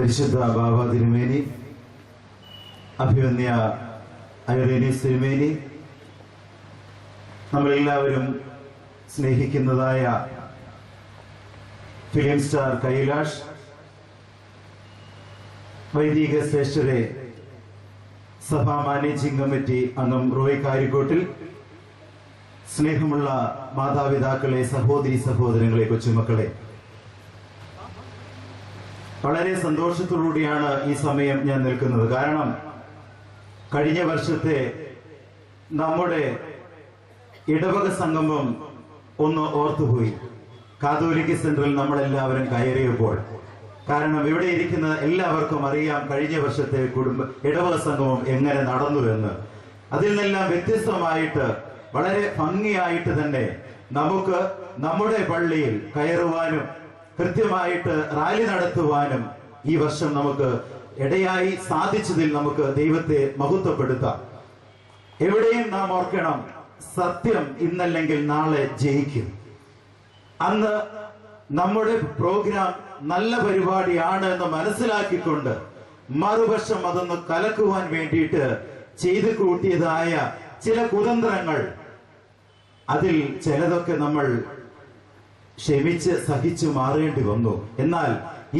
പരിശുദ്ധ ബാബ തിരുമേനി, അഭിവന്യ ഐറേനീസ് തിരുമേനി, നമ്മളെല്ലാവരും സ്നേഹിക്കുന്നതായ ഫിലിം സ്റ്റാർ കൈലാഷ്, വൈദിക ശ്രേഷ്ഠരെ, സഭാ മാനേജിംഗ് കമ്മിറ്റി അംഗം റോയ് കാരിക്കോട്ടിൽ, സ്നേഹമുള്ള മാതാപിതാക്കളെ, സഹോദരി സഹോദരങ്ങളെ, കൊച്ചുമക്കളെ, വളരെ സന്തോഷത്തോടുകൂടിയാണ് ഈ സമയം ഞാൻ നിൽക്കുന്നത്. കാരണം കഴിഞ്ഞ വർഷത്തെ നമ്മുടെ ഇടവക സംഗമം ഒന്ന് ഓർത്തുപോയി. കാതോലിക്ക സെന്ററിൽ നമ്മളെല്ലാവരും കയറിയപ്പോൾ, കാരണം ഇവിടെ ഇരിക്കുന്ന എല്ലാവർക്കും അറിയാം കഴിഞ്ഞ വർഷത്തെ ഇടവക സംഗമം എങ്ങനെ നടന്നുവെന്ന്. അതിൽ നിന്നെല്ലാം വ്യത്യസ്തമായിട്ട് വളരെ ഭംഗിയായിട്ട് തന്നെ നമുക്ക് നമ്മുടെ പള്ളിയിൽ കയറുവാനും കൃത്യമായിട്ട് റാലി നടത്തുവാനും ഈ വർഷം നമുക്ക് ഇടയായി സാധിച്ചതിൽ നമുക്ക് ദൈവത്തെ മഹത്വപ്പെടുത്താം. എവിടെയും നാം ഓർക്കണം, സത്യം ഇന്നല്ലെങ്കിൽ നാളെ ജയിക്കും. അന്ന് നമ്മുടെ പ്രോഗ്രാം നല്ല പരിപാടിയാണ് എന്ന് മനസ്സിലാക്കിക്കൊണ്ട് മറുപക്ഷം അതൊന്ന് കലക്കുവാൻ വേണ്ടിയിട്ട് ചെയ്തു കൂട്ടിയതായ ചില കുതന്ത്രങ്ങൾ, അതിൽ ചിലതൊക്കെ നമ്മൾ ക്ഷമിച്ച് സഹിച്ചു മാറേണ്ടി വന്നു. എന്നാൽ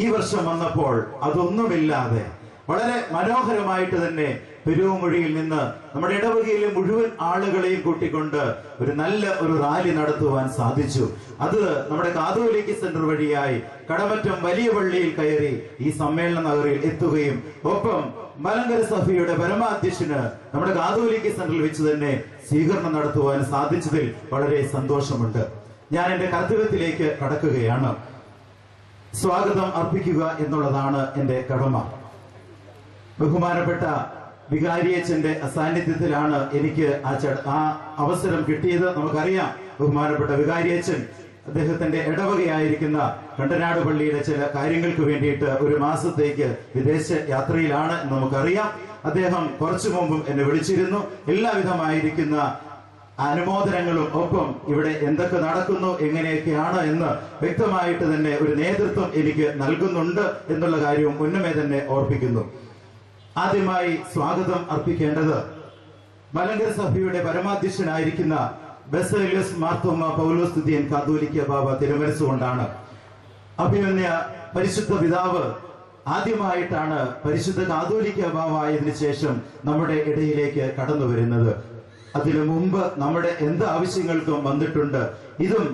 ഈ വർഷം വന്നപ്പോൾ അതൊന്നുമില്ലാതെ വളരെ മനോഹരമായിട്ട് തന്നെ പെരുവമൊഴിയിൽ നിന്ന് നമ്മുടെ ഇടവകയിലെ മുഴുവൻ ആളുകളെയും കൂട്ടിക്കൊണ്ട് ഒരു റാലി നടത്തുവാൻ സാധിച്ചു. അത് നമ്മുടെ കാതോലിക്ക സെന്റർ വഴിയായി കടമറ്റം വലിയ പള്ളിയിൽ കയറി ഈ സമ്മേളന നഗറിൽ എത്തുകയും ഒപ്പം മലങ്കര സഭയുടെ പരമാധ്യക്ഷന് നമ്മുടെ കാതോലിക്ക സെന്ററിൽ വെച്ച് തന്നെ സ്വീകരണം നടത്തുവാൻ സാധിച്ചതിൽ വളരെ സന്തോഷമുണ്ട്. ഞാൻ എന്റെ കർത്തവ്യത്തിലേക്ക് കടക്കുകയാണ്. സ്വാഗതം അർപ്പിക്കുക എന്നുള്ളതാണ് എന്റെ കടമ. ബഹുമാനപ്പെട്ട വികാരിയച്ഛന്റെ അസാന്നിധ്യത്തിലാണ് എനിക്ക് ആ അവസരം കിട്ടിയത്. നമുക്കറിയാം, ബഹുമാനപ്പെട്ട വികാരിയച്ഛൻ അദ്ദേഹത്തിന്റെ ഇടവകയായിരിക്കുന്ന കണ്ടനാട് പള്ളിയുടെ ചില കാര്യങ്ങൾക്ക് വേണ്ടിയിട്ട് ഒരു മാസത്തേക്ക് വിദേശ യാത്രയിലാണ് എന്ന് നമുക്കറിയാം. അദ്ദേഹം കുറച്ചു മുമ്പും എന്നെ വിളിച്ചിരുന്നു. എല്ലാവിധമായിരിക്കുന്ന അനുമോദനങ്ങളും ഒപ്പം ഇവിടെ എന്തൊക്കെ നടക്കുന്നു, എങ്ങനെയൊക്കെയാണ് എന്ന് വ്യക്തമായിട്ട് തന്നെ ഒരു നേതൃത്വം എനിക്ക് നൽകുന്നുണ്ട് എന്നുള്ള കാര്യവും മുന്നമേ തന്നെ ഓർപ്പിക്കുന്നു. ആദ്യമായി സ്വാഗതം അർപ്പിക്കേണ്ടത് മലങ്കര സഭയുടെ പരമാധ്യക്ഷനായിരിക്കുന്ന ബസേലിയസ് മാർത്തോമ പൗലോസ് തുതിയൻ കാതോലിക്ക ബാബ തിരുമനസ്സുകൊണ്ടാണ്. അഭിമന്യ പരിശുദ്ധ പിതാവ് ആദ്യമായിട്ടാണ് പരിശുദ്ധ കാതോലിക്ക ബാബ ആയതിനു ശേഷം നമ്മുടെ ഇടയിലേക്ക് കടന്നു വരുന്നത്. അതിനു മുമ്പ് നമ്മുടെ എന്ത് ആവശ്യങ്ങൾക്കും വന്നിട്ടുണ്ട്. ഇതും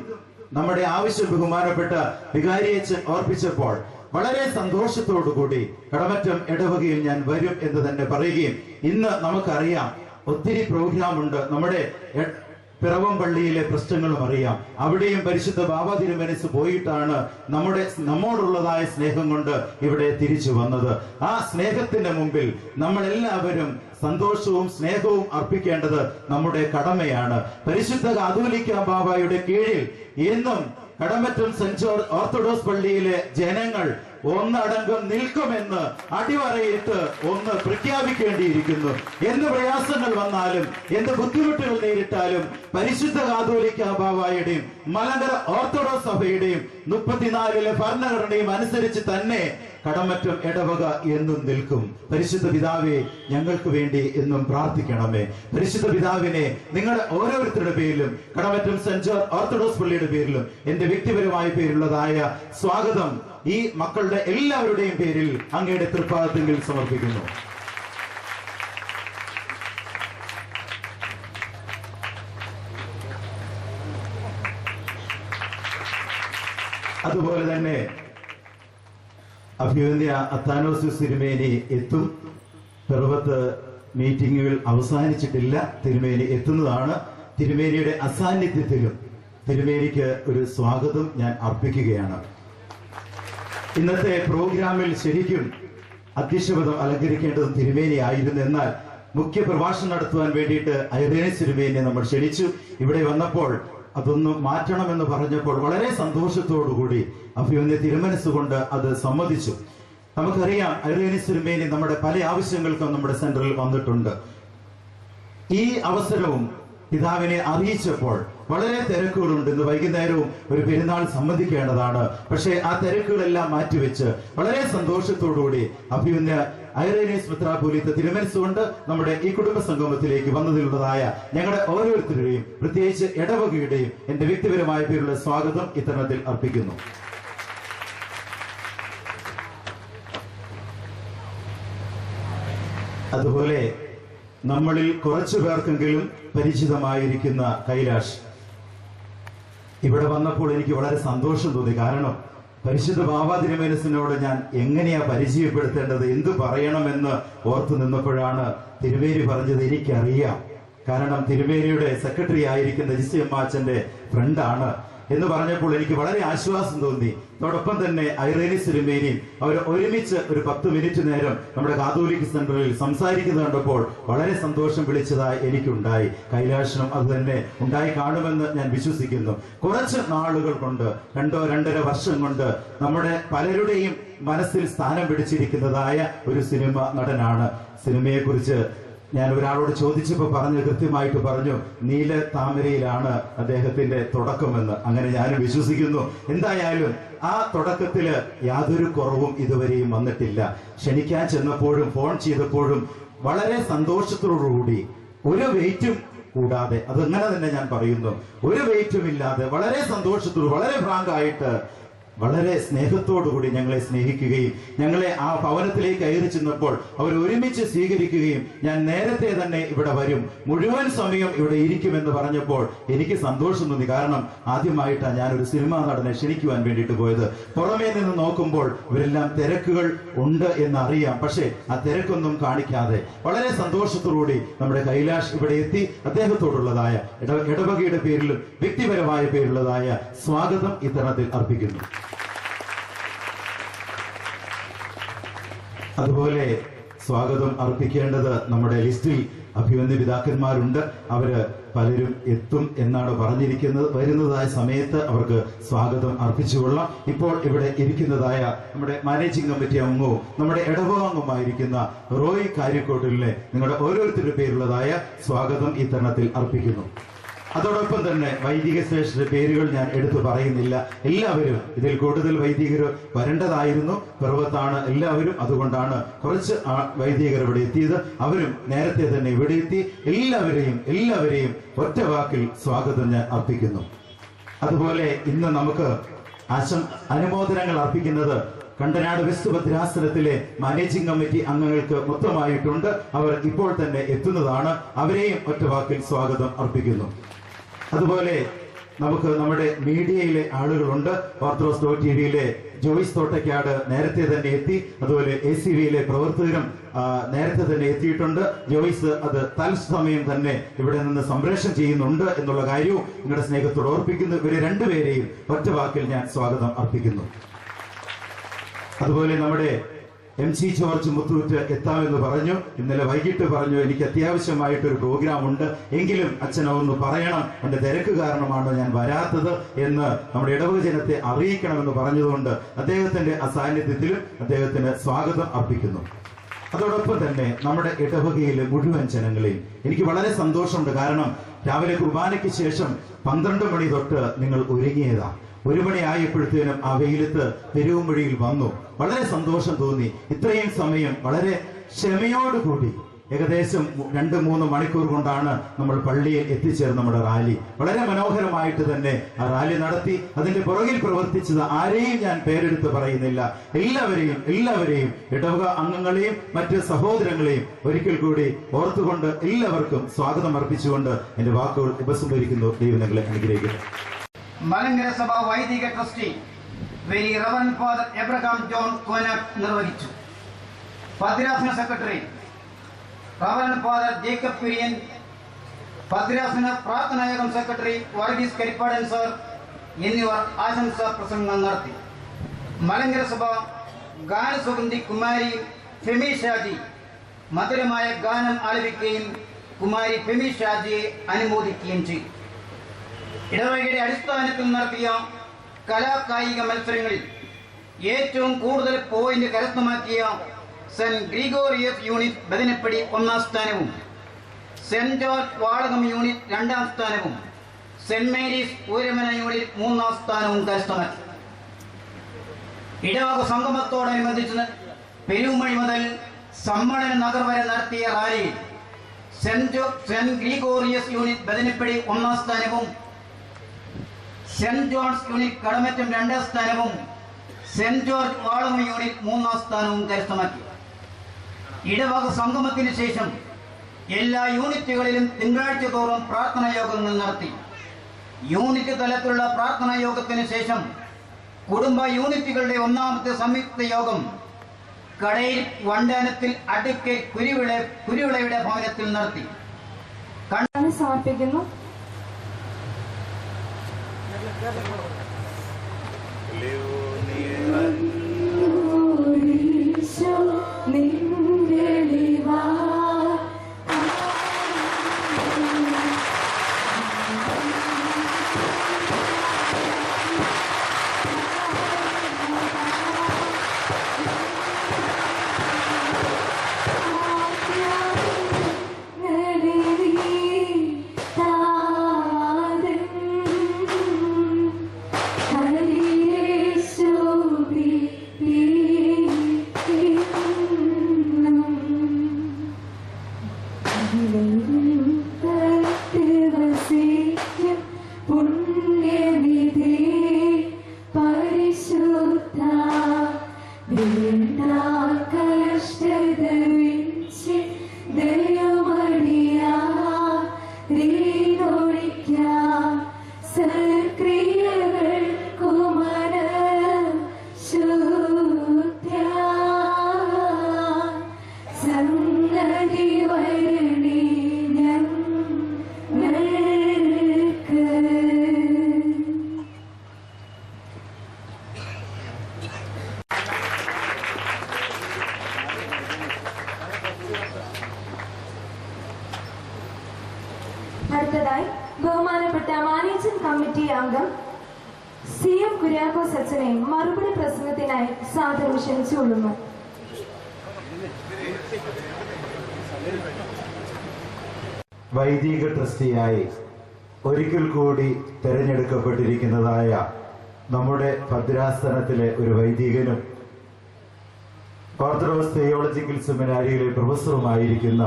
നമ്മുടെ ആവശ്യം ബഹുമാനപ്പെട്ട വികാരിയച്ഛൻ ഓർപ്പിച്ചപ്പോൾ വളരെ സന്തോഷത്തോടുകൂടി കടമറ്റം ഇടവകയിൽ ഞാൻ വരും എന്ന് തന്നെ പറയുകയും, ഇന്ന് നമുക്കറിയാം ഒത്തിരി പ്രോഗ്രാം ഉണ്ട്. നമ്മുടെ പിറവം പള്ളിയിലെ പ്രശ്നങ്ങളും അറിയാം. അവിടെയും പരിശുദ്ധ ബാബ തിരുമനസ് പോയിട്ടാണ് നമ്മോടുള്ളതായ സ്നേഹം കൊണ്ട് ഇവിടെ തിരിച്ചു വന്നത്. ആ സ്നേഹത്തിന്റെ മുമ്പിൽ നമ്മളെല്ലാവരും സന്തോഷവും സ്നേഹവും അർപ്പിക്കേണ്ടത് നമ്മുടെ കടമയാണ്. പരിശുദ്ധ കാതോലിക്ക ബാബയുടെ കീഴിൽ എന്നും കടമറ്റം സെന്റ് ജോർജ് ഓർത്തഡോക്സ് പള്ളിയിലെ ജനങ്ങൾ ഒന്നടങ്കം നിൽക്കുമെന്ന് അടിവരയിട്ട് ഒന്ന് പ്രഖ്യാപിക്കേണ്ടിയിരിക്കുന്നു. എന്ത് പ്രയാസങ്ങൾ വന്നാലും, എന്ത് ബുദ്ധിമുട്ടുകൾ നേരിട്ടാലും പരിശുദ്ധ കാതോലിക്ക ബാബയുടെയും മലങ്കര ഓർത്തഡോക്സ് സഭയുടെയും 34 ഭരണഘടനയും അനുസരിച്ച് തന്നെ കടമറ്റം ഇടവക എന്നും നിൽക്കും. പരിശുദ്ധ പിതാവെ, ഞങ്ങൾക്ക് വേണ്ടി എന്നും പ്രാർത്ഥിക്കണമേ. പരിശുദ്ധ പിതാവിനെ നിങ്ങളുടെ ഓരോരുത്തരുടെ പേരിലും കടമറ്റം സെന്റ് ജോർജ് ഓർത്തഡോക്സ് പള്ളിയുടെ പേരിലും എന്റെ വ്യക്തിപരമായ പേരിലുള്ളതായ സ്വാഗതം ഈ മക്കളുടെ എല്ലാവരുടെയും പേരിൽ അങ്ങയുടെ തൃപ്പാദത്തിൽ സമർപ്പിക്കുന്നു. അതുപോലെ തന്നെ അഭിവന്യ അത്താനോസിസ് തിരുമേനി എത്തും. പിറവത്ത് മീറ്റിങ്ങുകൾ അവസാനിച്ചിട്ടില്ല, തിരുമേനി എത്തുന്നതാണ്. തിരുമേനിയുടെ അസാന്നിധ്യത്തിലും തിരുമേനിക്ക് ഒരു സ്വാഗതം ഞാൻ അർപ്പിക്കുകയാണ്. ഇന്നത്തെ പ്രോഗ്രാമിൽ ശരിക്കും അധ്യക്ഷപദം അലങ്കരിക്കേണ്ടതും തിരുമേനി ആയിരുന്നു. എന്നാൽ മുഖ്യ പ്രഭാഷണം നടത്തുവാൻ വേണ്ടിയിട്ട് ഐറേനീസ് തിരുമേനിയെ നമ്മൾ ക്ഷണിച്ചു. ഇവിടെ വന്നപ്പോൾ അതൊന്ന് മാറ്റണമെന്ന് പറഞ്ഞപ്പോൾ വളരെ സന്തോഷത്തോടുകൂടി അഭിവന്യ തിരുമനസ്സുകൊണ്ട് അത് സമ്മതിച്ചു. നമുക്കറിയാം, ഐറേനീസ് തിരുമേനി നമ്മുടെ പല ആവശ്യങ്ങൾക്കും നമ്മുടെ സെന്ററിൽ വന്നിട്ടുണ്ട്. ഈ അവസരവും പിതാവിനെ അറിയിച്ചപ്പോൾ വളരെ തിരക്കുകളുണ്ട്. ഇന്ന് വൈകുന്നേരവും ഒരു പെരുന്നാൾ സംബന്ധിക്കേണ്ടതാണ്. പക്ഷേ ആ തിരക്കുകളെല്ലാം മാറ്റിവെച്ച് വളരെ സന്തോഷത്തോടുകൂടി അഭിമന്യ ഐറേനിയസ് മെത്രാപ്പോലീത്ത തിരുമനസ്സുകൊണ്ട് നമ്മുടെ ഈ കുടുംബ സംഗമത്തിലേക്ക് വന്നതിലുള്ളതായ ഞങ്ങളുടെ ഓരോരുത്തരുടെയും പ്രത്യേകിച്ച് ഇടവകയുടെയും എന്റെ വ്യക്തിപരമായ പേരുള്ള സ്വാഗതം ഇത്തരണത്തിൽ അർപ്പിക്കുന്നു. അതുപോലെ നമ്മളിൽ കുറച്ചു പേർക്കെങ്കിലും പരിചിതമായിരിക്കുന്ന കൈലാഷ് ഇവിടെ വന്നപ്പോൾ എനിക്ക് വളരെ സന്തോഷം തോന്നി. കാരണം പരിശുദ്ധ ബാബ തിരുമേനസിനോട് ഞാൻ എങ്ങനെയാ പരിചയപ്പെടുത്തേണ്ടത്, എന്തു പറയണമെന്ന് ഓർത്തു നിന്നപ്പോഴാണ് തിരുമേനി പറഞ്ഞത് എനിക്കറിയാം. കാരണം തിരുമേനിയുടെ സെക്രട്ടറി ആയിരിക്കുന്ന ജിസിയമ്മാച്ചന്റെ ഫ്രണ്ടാണ് എന്ന് പറഞ്ഞപ്പോൾ എനിക്ക് വളരെ ആശ്വാസം തോന്നി. അതോടൊപ്പം തന്നെ ഐറേനിയസ് തിരുമേനിയും അവർ ഒരുമിച്ച് ഒരു 10 മിനിറ്റ് നേരം നമ്മുടെ കാതോലിക് സെന്ററിൽ സംസാരിക്കുന്നത് കണ്ടപ്പോൾ വളരെ സന്തോഷം വിളിച്ചതായി എനിക്കുണ്ടായി. കൈലാഷനും അത് തന്നെ ഉണ്ടായി കാണുമെന്ന് ഞാൻ വിശ്വസിക്കുന്നു. കുറച്ച് നാളുകൾ കൊണ്ട് 2-2.5 വർഷം കൊണ്ട് നമ്മുടെ പലരുടെയും മനസ്സിൽ സ്ഥാനം പിടിച്ചിരിക്കുന്നതായ ഒരു സിനിമ നടനാണ്. സിനിമയെക്കുറിച്ച് ഞാൻ ഒരാളോട് ചോദിച്ചപ്പോൾ കൃത്യമായിട്ട് പറഞ്ഞു, നീല താമരയിലാണ് അദ്ദേഹത്തിന്റെ തുടക്കമെന്ന്. അങ്ങനെ ഞാനും വിശ്വസിക്കുന്നു. എന്തായാലും ആ തുടക്കത്തില് യാതൊരു കുറവും ഇതുവരെയും വന്നിട്ടില്ല. ക്ഷണിക്കാൻ ചെന്നപ്പോഴും ഫോൺ ചെയ്തപ്പോഴും വളരെ സന്തോഷത്തോടുകൂടി, ഒരു വെയിറ്റും കൂടാതെ, അതങ്ങനെ തന്നെ ഞാൻ പറയുന്നു, ഒരു വെയിറ്റും ഇല്ലാതെ വളരെ സന്തോഷത്തോട് വളരെ ഫ്രാങ്കായിട്ട് വളരെ സ്നേഹത്തോടുകൂടി ഞങ്ങളെ സ്നേഹിക്കുകയും ഞങ്ങളെ ആ ഭവനത്തിലേക്ക് കയറി ചെന്നപ്പോൾ അവർ ഒരുമിച്ച് സ്വീകരിക്കുകയും ഞാൻ നേരത്തെ തന്നെ ഇവിടെ വരും, മുഴുവൻ സമയം ഇവിടെ ഇരിക്കുമെന്ന് പറഞ്ഞപ്പോൾ എനിക്ക് സന്തോഷം തോന്നി. കാരണം ആദ്യമായിട്ടാണ് ഞാനൊരു സിനിമാ നടനെ ക്ഷണിക്കുവാൻ വേണ്ടിയിട്ട് പോയത്. പുറമേ നിന്ന് നോക്കുമ്പോൾ ഇവരെല്ലാം തിരക്കുകൾ ഉണ്ട് എന്നറിയാം. പക്ഷേ ആ തിരക്കൊന്നും കാണിക്കാതെ വളരെ സന്തോഷത്തോടുകൂടി നമ്മുടെ കൈലാഷ് ഇവിടെ എത്തി. അദ്ദേഹത്തോടുള്ളതായ ഇടവകയുടെ പേരിലും വ്യക്തിപരമായ പേരിലുള്ളതായ സ്വാഗതം ഇത്തരണത്തിൽ അർപ്പിക്കുന്നു. അതുപോലെ സ്വാഗതം അർപ്പിക്കേണ്ടത് നമ്മുടെ ലിസ്റ്റിൽ അഭിമന്യ പിതാക്കന്മാരുണ്ട്. അവര് പലരും എത്തും എന്നാണ് പറഞ്ഞിരിക്കുന്നത്. വരുന്നതായ സമയത്ത് അവർക്ക് സ്വാഗതം അർപ്പിച്ചുകൊള്ളാം. ഇപ്പോൾ ഇവിടെ ഇരിക്കുന്നതായ നമ്മുടെ മാനേജിംഗ് കമ്മിറ്റി അംഗവും നമ്മുടെ ഇടവകംഗമായിരിക്കുന്ന റോയ് കാര്യക്കോട്ടിലിനെ നിങ്ങളുടെ ഓരോരുത്തരുടെ പേരുള്ളതായ സ്വാഗതം ഈ തരണത്തിൽ അർപ്പിക്കുന്നു. അതോടൊപ്പം തന്നെ വൈദിക ശ്രേഷ്ഠരുടെ പേരുകൾ ഞാൻ എടുത്തു പറയുന്നില്ല. എല്ലാവരും, ഇതിൽ കൂടുതൽ വൈദികർ വരേണ്ടതായിരുന്നു, പിറവത്താണ് എല്ലാവരും. അതുകൊണ്ടാണ് കുറച്ച് വൈദികർ ഇവിടെ എത്തിയത്. അവരും നേരത്തെ തന്നെ ഇവിടെ എത്തി. എല്ലാവരെയും ഒറ്റ വാക്കിൽ സ്വാഗതം ഞാൻ അർപ്പിക്കുന്നു. അതുപോലെ ഇന്ന് നമുക്ക് അനുമോദനങ്ങൾ അർപ്പിക്കുന്നത് കണ്ടനാട് വെസ്റ്റ് ഭദ്രാസനത്തിലെ മാനേജിംഗ് കമ്മിറ്റി അംഗങ്ങൾക്ക് മൊത്തമായിട്ടുണ്ട്. അവർ ഇപ്പോൾ തന്നെ എത്തുന്നതാണ്. അവരെയും ഒറ്റ വാക്കിൽ സ്വാഗതം അർപ്പിക്കുന്നു. അതുപോലെ നമുക്ക് നമ്മുടെ മീഡിയയിലെ ആളുകളുണ്ട്. ഓർത്തഡോക്സ് ടിവിയിലെ ജോയിസ് തോട്ടയ്ക്കാട് നേരത്തെ തന്നെ എത്തി. അതുപോലെ ACVയിലെ പ്രവർത്തകരും നേരത്തെ തന്നെ എത്തിയിട്ടുണ്ട്. ജോയിസ് അത് തത്സമയം തന്നെ ഇവിടെ നിന്ന് സംപ്രേഷണം ചെയ്യുന്നുണ്ട് എന്നുള്ള കാര്യവും നിങ്ങളുടെ സ്നേഹത്തോട് ഓർപ്പിക്കുന്നു. ഇവരെ രണ്ടുപേരെയും ഒറ്റ വാക്കിൽ ഞാൻ സ്വാഗതം അർപ്പിക്കുന്നു. അതുപോലെ നമ്മുടെ MC ജോർജ് മുത്തൂറ്റ് എത്താമെന്ന് പറഞ്ഞു. ഇന്നലെ വൈകിട്ട് പറഞ്ഞു എനിക്ക് അത്യാവശ്യമായിട്ടൊരു പ്രോഗ്രാം ഉണ്ട്, എങ്കിലും അച്ഛനെ ഒന്ന് പറയണം, എന്റെ തിരക്ക് കാരണമാണ് ഞാൻ വരാത്തത് എന്ന് നമ്മുടെ ഇടവക ജനത്തെ അറിയിക്കണമെന്ന് പറഞ്ഞതുകൊണ്ട് അദ്ദേഹത്തിന്റെ അസാന്നിധ്യത്തിലും അദ്ദേഹത്തിന് സ്വാഗതം അർപ്പിക്കുന്നു. അതോടൊപ്പം തന്നെ നമ്മുടെ ഇടവകയിലെ മുഴുവൻ ജനങ്ങളെയും എനിക്ക് വളരെ സന്തോഷമുണ്ട്. കാരണം രാവിലെ കുർബാനയ്ക്ക് ശേഷം 12 മണി തൊട്ട് നിങ്ങൾ ഒരുങ്ങിയതാ. 1 മണി ആയപ്പോഴത്തേനും ആ വെയിലത്ത് പെരുവമ്പഴിയിൽ വന്നു. വളരെ സന്തോഷം തോന്നി. ഇത്രയും സമയം വളരെ ക്ഷമയോടുകൂടി ഏകദേശം 2-3 മണിക്കൂർ കൊണ്ടാണ് നമ്മൾ പള്ളിയിൽ എത്തിച്ചേർന്ന് നമ്മുടെ റാലി വളരെ മനോഹരമായിട്ട് തന്നെ ആ റാലി നടത്തി. അതിന്റെ പുറകിൽ പ്രവർത്തിച്ചത് ആരെയും ഞാൻ പേരെടുത്ത് പറയുന്നില്ല. എല്ലാവരെയും ഇടവക അംഗങ്ങളെയും മറ്റ് സഹോദരങ്ങളെയും ഒരിക്കൽ കൂടി ഓർത്തുകൊണ്ട് എല്ലാവർക്കും സ്വാഗതം അർപ്പിച്ചുകൊണ്ട് എന്റെ വാക്കുകൾ ഉപസംഹരിക്കുന്നു. ദൈവം നിങ്ങളെ അനുഗ്രഹിക്കട്ടെ. മലങ്കര സഭ വൈദിക trustee very reverend father Abraham John Konat നിർവഹിച്ചു. ഭദ്രാസന secretary reverend father Jacob Kurian, ഭദ്രാസന പ്രാർത്ഥനായകം സെക്രട്ടറി വർഗീസ് കരിപ്പാടൻ സാർ എന്നിവർ ആശംസാ പ്രസംഗം നടത്തി. മലങ്കര സഭ ഗാനസുഗന്ധി കുമാരി ഫെമി ഷാജി മധുരമായ ഗാനം ആലപിക്കുകയും കുമാരി ഫെമി ഷാജിയെ അനുമോദിക്കുകയും ചെയ്തു. ഇടവകയുടെ അടിസ്ഥാനത്തിൽ നടത്തിയ കലാകായിക മത്സരങ്ങളിൽ ഏറ്റവും കൂടുതൽ പോയിന്റ് കരസ്ഥമാക്കിയ സെന്റ് ഗ്രിഗോറിയസ് യൂണിറ്റ് ബദനപ്പടി 1ാം സ്ഥാനവും സെന്റ് ജോർജ് വാളകം യൂണിറ്റ് 2ാം സ്ഥാനവും സെന്റ് മേരീസ് ഊരമന യൂണിറ്റ് 3ാം സ്ഥാനവും കരസ്ഥമാക്കി. ഇടവക സംഗമത്തോടനുബന്ധിച്ച് പെരുമഴി മുതൽ സമ്മേളന നഗർ വരെ നടത്തിയ റാലിയിൽ സെന്റ് ഗ്രിഗോറിയസ് യൂണിറ്റ് ബദനിപ്പടി 1ാം സ്ഥാനവും സെന്റ് ജോൺസ് യൂണിറ്റ് കടമറ്റം 2ാം സ്ഥാനവും സെന്റ് ജോർജ് വാളകം യൂണിറ്റ് 3ാം സ്ഥാനവും കരസ്ഥമാക്കി. ഇടവക സംഗമത്തിന് ശേഷം എല്ലാ യൂണിറ്റുകളിലും തിങ്കളാഴ്ച തോറും പ്രാർത്ഥനാ യോഗങ്ങൾ നടത്തി. യൂണിറ്റ് തലത്തിലുള്ള പ്രാർത്ഥനാ യോഗത്തിന് ശേഷം കുടുംബ യൂണിറ്റുകളുടെ 1ാമത്തെ സംയുക്ത യോഗം കടയിൽ വണ്ടാനത്തിൽ അഡ്വക്കേറ്റ് കുരുവിളയുടെ ഭവനത്തിൽ നടത്തി. സമർപ്പിക്കുന്നു. അടുത്തതായി ബഹുമാനപ്പെട്ട മാനേജിംഗ് കമ്മിറ്റി അംഗം CM കുര്യാക്കോസ് അച്ഛനെ മറുപടി പ്രസംഗത്തിനായി സാദരം ക്ഷണിച്ചുകൊള്ളുന്നു. വൈദിക ട്രസ്റ്റിയായി ഒരിക്കൽ കൂടി തെരഞ്ഞെടുക്കപ്പെട്ടിരിക്കുന്നതായ നമ്മുടെ ഭദ്രാസനത്തിലെ ഒരു വൈദികനും ഓർത്തഡോക്സ് തിയോളജിക്കൽ സെമിനാരിയിലെ പ്രൊഫസറുമായിരിക്കുന്ന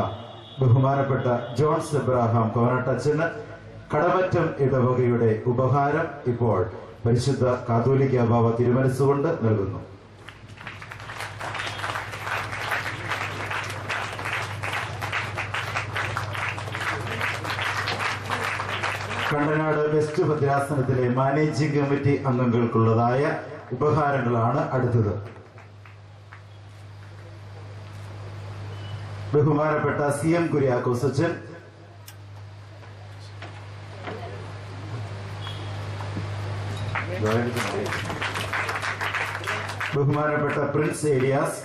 ബഹുമാനപ്പെട്ട ജോൺസ് എബ്രഹാം കോനട്ടച്ചന് കടമറ്റം ഇടവകയുടെ ഉപഹാരം ഇപ്പോൾ പരിശുദ്ധ കാതോലിക്ക ബാവ തിരുമനസ്സുകൊണ്ട് നൽകുന്നു. കണ്ടനാട് വെസ്റ്റ് ഭദ്രാസനത്തിലെ മാനേജിംഗ് കമ്മിറ്റി അംഗങ്ങൾക്കുള്ളതായ ഉപഹാരങ്ങളാണ് അടുത്തത്. ബഹുമാനപ്പെട്ട CM കുര്യാക്കോസ് അച്ഛൻ, ബഹുമാനപ്പെട്ട പ്രിൻസ് ഏലിയാസ്,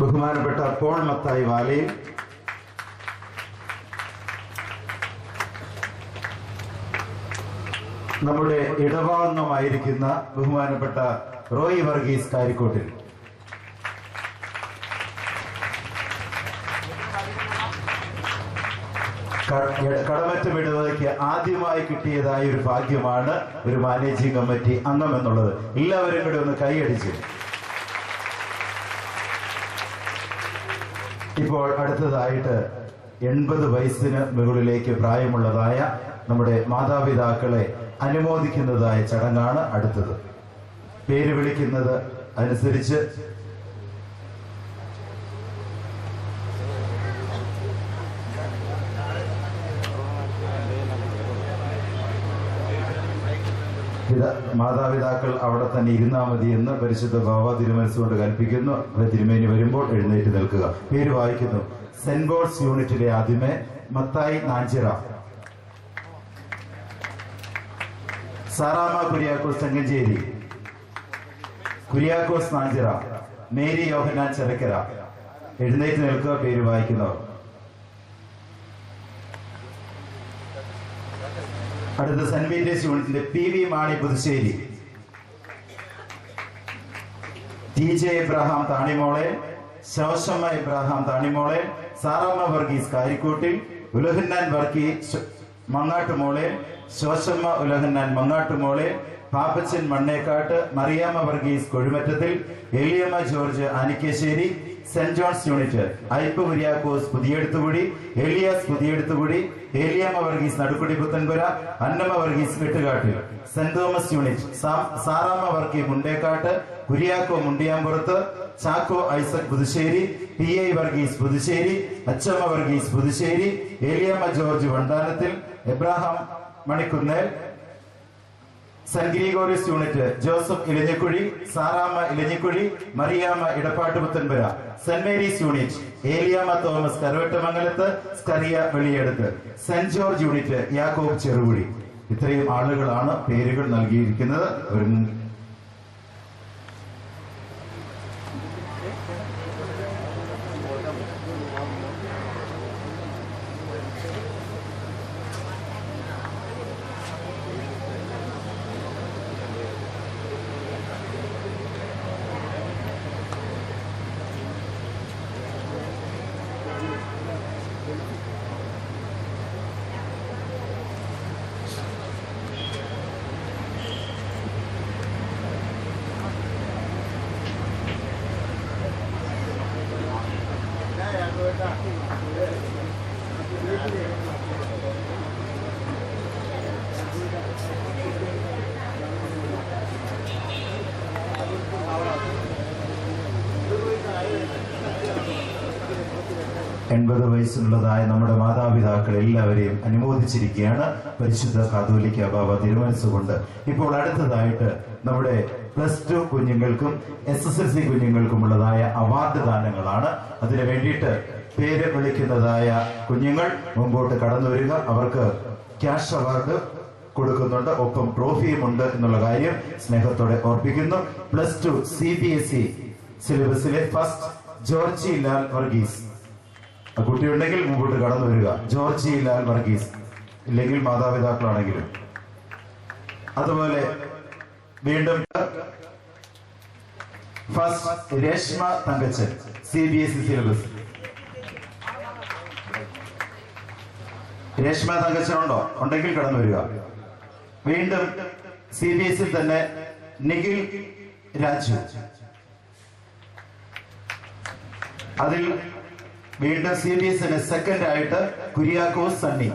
ബഹുമാനപ്പെട്ട പോൾ മത്തായി വാലയിൽ, നമ്മുടെ ഇടവാംഗമായിരിക്കുന്ന ബഹുമാനപ്പെട്ട റോയി വർഗീസ് കാരിക്കോട്ടിൽ, കടമറ്റം ഇടവകയ്ക്ക് ആദ്യമായി കിട്ടിയതായ ഒരു ഭാഗ്യമാണ് ഒരു മാനേജിംഗ് കമ്മിറ്റി അംഗം എന്നുള്ളത്. എല്ലാവരും കൂടെ ഒന്ന് കൈയടിച്ചു. ഇപ്പോൾ അടുത്തതായിട്ട് 80 വയസ്സിന് മുകളിലേക്ക് പ്രായമുള്ളതായ നമ്മുടെ മാതാപിതാക്കളെ അനുമോദിക്കുന്നതായ ചടങ്ങാണ് അടുത്തത്. പേര് വിളിക്കുന്നത് അനുസരിച്ച് മാതാപിതാക്കൾ അവിടെ തന്നെ ഇരുന്നാൽ മതി എന്ന് പരിശുദ്ധ ബാവ തിരുമനസ്സുകൊണ്ട് കൽപ്പിക്കുന്നു. തിരുമേനി വരുമ്പോൾ എഴുന്നേറ്റ് നിൽക്കുക. പേര് വായിക്കുന്നു. സെന്റ് പോൾസ് യൂണിറ്റിലെ ആദ്യമേ മത്തായി നാഞ്ചിറ, സാറാമ കുര്യാക്കോസ് ചങ്ങഞ്ചേരി, കുര്യാക്കോസ് നാഞ്ചിറ, മേരി യോഹന്നാൻ ചെറക്കര. എഴുന്നേറ്റ് നിൽക്കുക. പേര് വായിക്കുന്നവർ. അടുത്ത സെന്റ് പീറ്റേഴ്സ് യൂണിറ്റിന്റെ PV Mani Puthussery, TJ Abraham Thanimole, Sosamma Abraham Thanimole, Saramma Varghese Karikkoottil, Ulahannan Varghese Mangattumole, Sosamma Ulahannan Mangattumole, Pappachan Mannekkattu, Mariyamma Varghese Kozhumattathil, Eliyamma George Anikkessery, saint John's unit, Ipe Kuriakose Puthiyeduthukudy, Elias Puthiyeduthukudy, Eliyamma Varghese Nadukkudy Puthanpura, Annamma Varghese Vettukattil, saint Thomas unit, Saramma Vargi Mundekkattu, Kuriako മുണ്ടിയാമ്പുറത്ത്, Chacko Isaac Puthussery, PI Varghese Puthussery, Achamma Varghese Puthussery, Eliyamma George Vandanathil, Abraham Manikkunnel, saint Gregorios unit, Joseph Elanjikuzhi, Saramma Elanjikuzhi, Mariyamma Edappattu Puthanpura, saint Mary's unit, Eliyamma Thomas Karuvattamangalathu, Skaria Veliyeduthu, saint George unit, Yakob Cherukudy. ഇത്രയും ആളുകളാണ് പേരുകൾ നൽകിയിരിക്കുന്നത്. ഒരു 80 വയസ്സുള്ളതായ നമ്മുടെ മാതാപിതാക്കൾ എല്ലാവരെയും അനുമോദിച്ചിരിക്കുകയാണ് പരിശുദ്ധ കാതോലിക്ക ബാബ തിരുമനസ്സുകൊണ്ട്. ഇപ്പോൾ അടുത്തതായിട്ട് നമ്മുടെ +2 കുഞ്ഞുങ്ങൾക്കും SSLC കുഞ്ഞുങ്ങൾക്കുമുള്ളതായ അവാർഡ് ദാനങ്ങളാണ്. അതിനു വേണ്ടിയിട്ട് പേര് വിളിക്കുന്നതായ കുഞ്ഞുങ്ങൾ മുമ്പോട്ട് കടന്നു വരിക. അവർക്ക് ക്യാഷ് അവാർഡ് കൊടുക്കുന്നുണ്ട്, ഒപ്പം ട്രോഫിയും ഉണ്ട് എന്നുള്ള കാര്യം സ്നേഹത്തോടെ ഓർപ്പിക്കുന്നു. +2 CBSE സിലബസിലെ ഫസ്റ്റ് ജോർജി ലാൽ വർഗീസ്. കുട്ടിയുണ്ടെങ്കിൽ മുമ്പോട്ട് കടന്നു വരിക. ജോർജി ലാൽ വർഗീസ്, ഇല്ലെങ്കിൽ മാതാപിതാക്കളാണെങ്കിലും. അതുപോലെ വീണ്ടും first Reshma Thankachan, CBSE syllabus. Reshma Thankachan ഉണ്ടോ? ഉണ്ടെങ്കിൽ കടന്നു വരിക. വീണ്ടും CBSE തന്നെ നിഖിൽ രാജു. അതിൽ വീണ്ടും CBSE സെക്കൻഡ് ആയിട്ട് കുര്യാക്കോസ് സണ്ണി.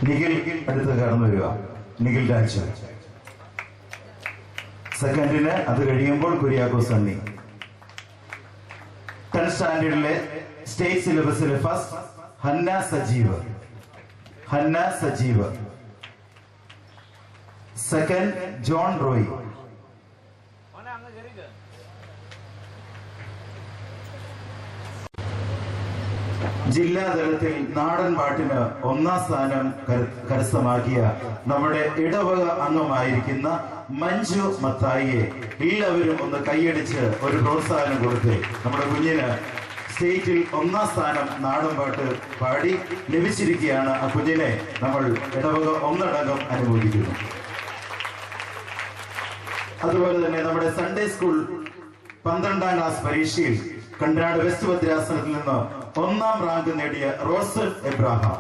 നിഖിൽ അടുത്ത് കടന്നു വരിക. നിഖിൽ രാജു സെക്കൻഡിന്. അത് കഴിയുമ്പോൾ കുര്യാക്കോസ് സണ്ണി. 10th സ്റ്റാൻഡേർഡിലെ സ്റ്റേറ്റ് സിലബസിലെ first Hannah Sajeev. Hannah Sajeev. Second John Roy. ജില്ലാതലത്തിൽ നാടൻ പാട്ടിന് 1ാം സ്ഥാനം കരസ്ഥമാക്കിയ നമ്മുടെ ഇടവക അംഗമായിരിക്കുന്ന മഞ്ജു മത്തായിയെ എല്ലാവരും ഒന്ന് കൈയടിച്ച് ഒരു പ്രോത്സാഹനം കൊടുത്ത് നമ്മുടെ കുഞ്ഞിന് സ്റ്റേറ്റിൽ 1ാം സ്ഥാനം നാടൻ പാട്ട് പാടി ലഭിച്ചിരിക്കുകയാണ്. ആ കുഞ്ഞിനെ നമ്മൾ ഇടവക ഒന്നടങ്കം അനുമോദിക്കുന്നു. അതുപോലെ തന്നെ നമ്മുടെ സൺഡേ സ്കൂൾ 12ാം ക്ലാസ് പരീക്ഷയിൽ കണ്ടനാട് വെസ്റ്റ് ഭദ്രാസനത്തിൽ നിന്ന് 1ാം റാങ്ക് നേടിയ റോസൽ എബ്രഹാം.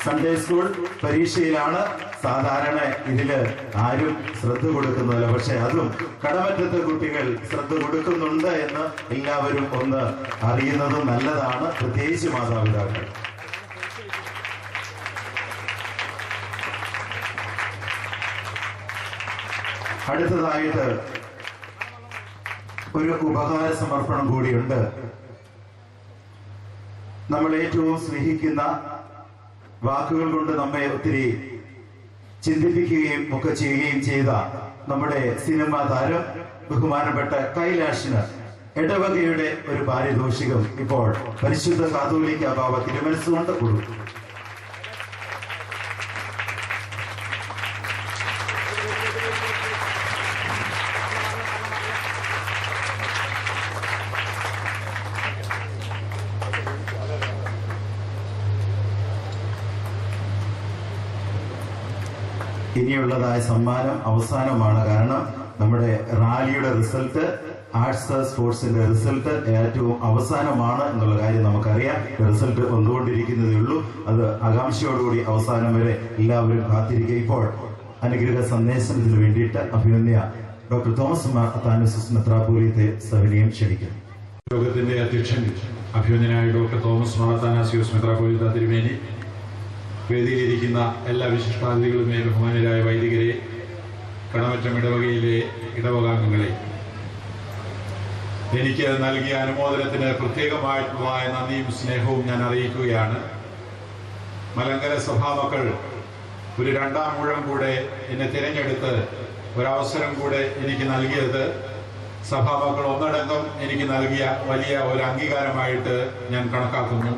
സൺഡേ സ്കൂൾ പരീക്ഷയിലാണ്. സാധാരണ ഇതില് ആരും ശ്രദ്ധ കൊടുക്കുന്നില്ല, പക്ഷെ അതും കടമറ്റത്തെ കുട്ടികൾ ശ്രദ്ധ കൊടുക്കുന്നുണ്ട് എന്ന് എല്ലാവരും ഒന്ന് അറിയുന്നതും നല്ലതാണ്, പ്രത്യേകിച്ച് മാതാപിതാക്കൾ. അടുത്തതായിട്ട് ഒരു ഉപകാര സമർപ്പണം കൂടിയുണ്ട്. നമ്മൾ ഏറ്റവും സ്നേഹിക്കുന്ന വാക്കുകൾ കൊണ്ട് നമ്മെ ഒത്തിരി ചിന്തിപ്പിക്കുകയും ഒക്കെ ചെയ്യുകയും ചെയ്ത നമ്മുടെ സിനിമാ താരം ബഹുമാനപ്പെട്ട കൈലാഷിന് ഇടവകയുടെ ഒരു പാരിതോഷികം ഇപ്പോൾ പരിശുദ്ധ കാതോലിക്ക ബാബ തിരുമനസ്സുകൊണ്ട് കൊടുക്കും. ഇനിയുള്ളതായ സമ്മാനം അവസാനമാണ്. കാരണം നമ്മുടെ റാലിയുടെ റിസൾട്ട്, ആർട്സ് സ്പോർട്സിന്റെ റിസൾട്ട് ഏറ്റവും അവസാനമാണ് എന്നുള്ള കാര്യം നമുക്കറിയാം. റിസൾട്ട് വന്നുകൊണ്ടിരിക്കുന്നതേ ഉള്ളൂ. അത് ആകാംക്ഷയോടുകൂടി അവസാനം വരെ എല്ലാവരും കാത്തിരിക്കുക. ഇപ്പോൾ അനുഗ്രഹ സന്ദേശത്തിന് വേണ്ടിയിട്ട് അഭിനന്ദ ഡോക്ടർ തോമസ് മാർ അത്താനസിസ് മെത്രാപ്പോലീത്തെ സവിനയം ക്ഷണിക്കുന്നു. യോഗത്തിന്റെ അധ്യക്ഷൻ അഭിനന്ദനായ ഡോക്ടർ തോമസ് മാർ അത്താനസിയോസ് മെത്രാപ്പോലീത്ത തിരുമേനി, വേദിയിലിരിക്കുന്ന എല്ലാ വിശിഷ്ടാതിഥികളുമേ, ബഹുമാനരായ വൈദികരെ, കടമറ്റം ഇടവകയിലെ ഇടവകാംഗങ്ങളെ, എനിക്ക് നൽകിയ അനുമോദനത്തിന് പ്രത്യേകമായിട്ടുള്ള നന്ദിയും സ്നേഹവും ഞാൻ അറിയിക്കുകയാണ്. മലങ്കര സഭാമക്കൾ ഒരു രണ്ടാം ഊഴം കൂടെ എന്നെ തിരഞ്ഞെടുത്ത് ഒരവസരം കൂടെ എനിക്ക് നൽകിയത് സഭാമക്കൾ ഒന്നടങ്കം എനിക്ക് നൽകിയ വലിയ ഒരു അംഗീകാരമായിട്ട് ഞാൻ കണക്കാക്കുന്നു.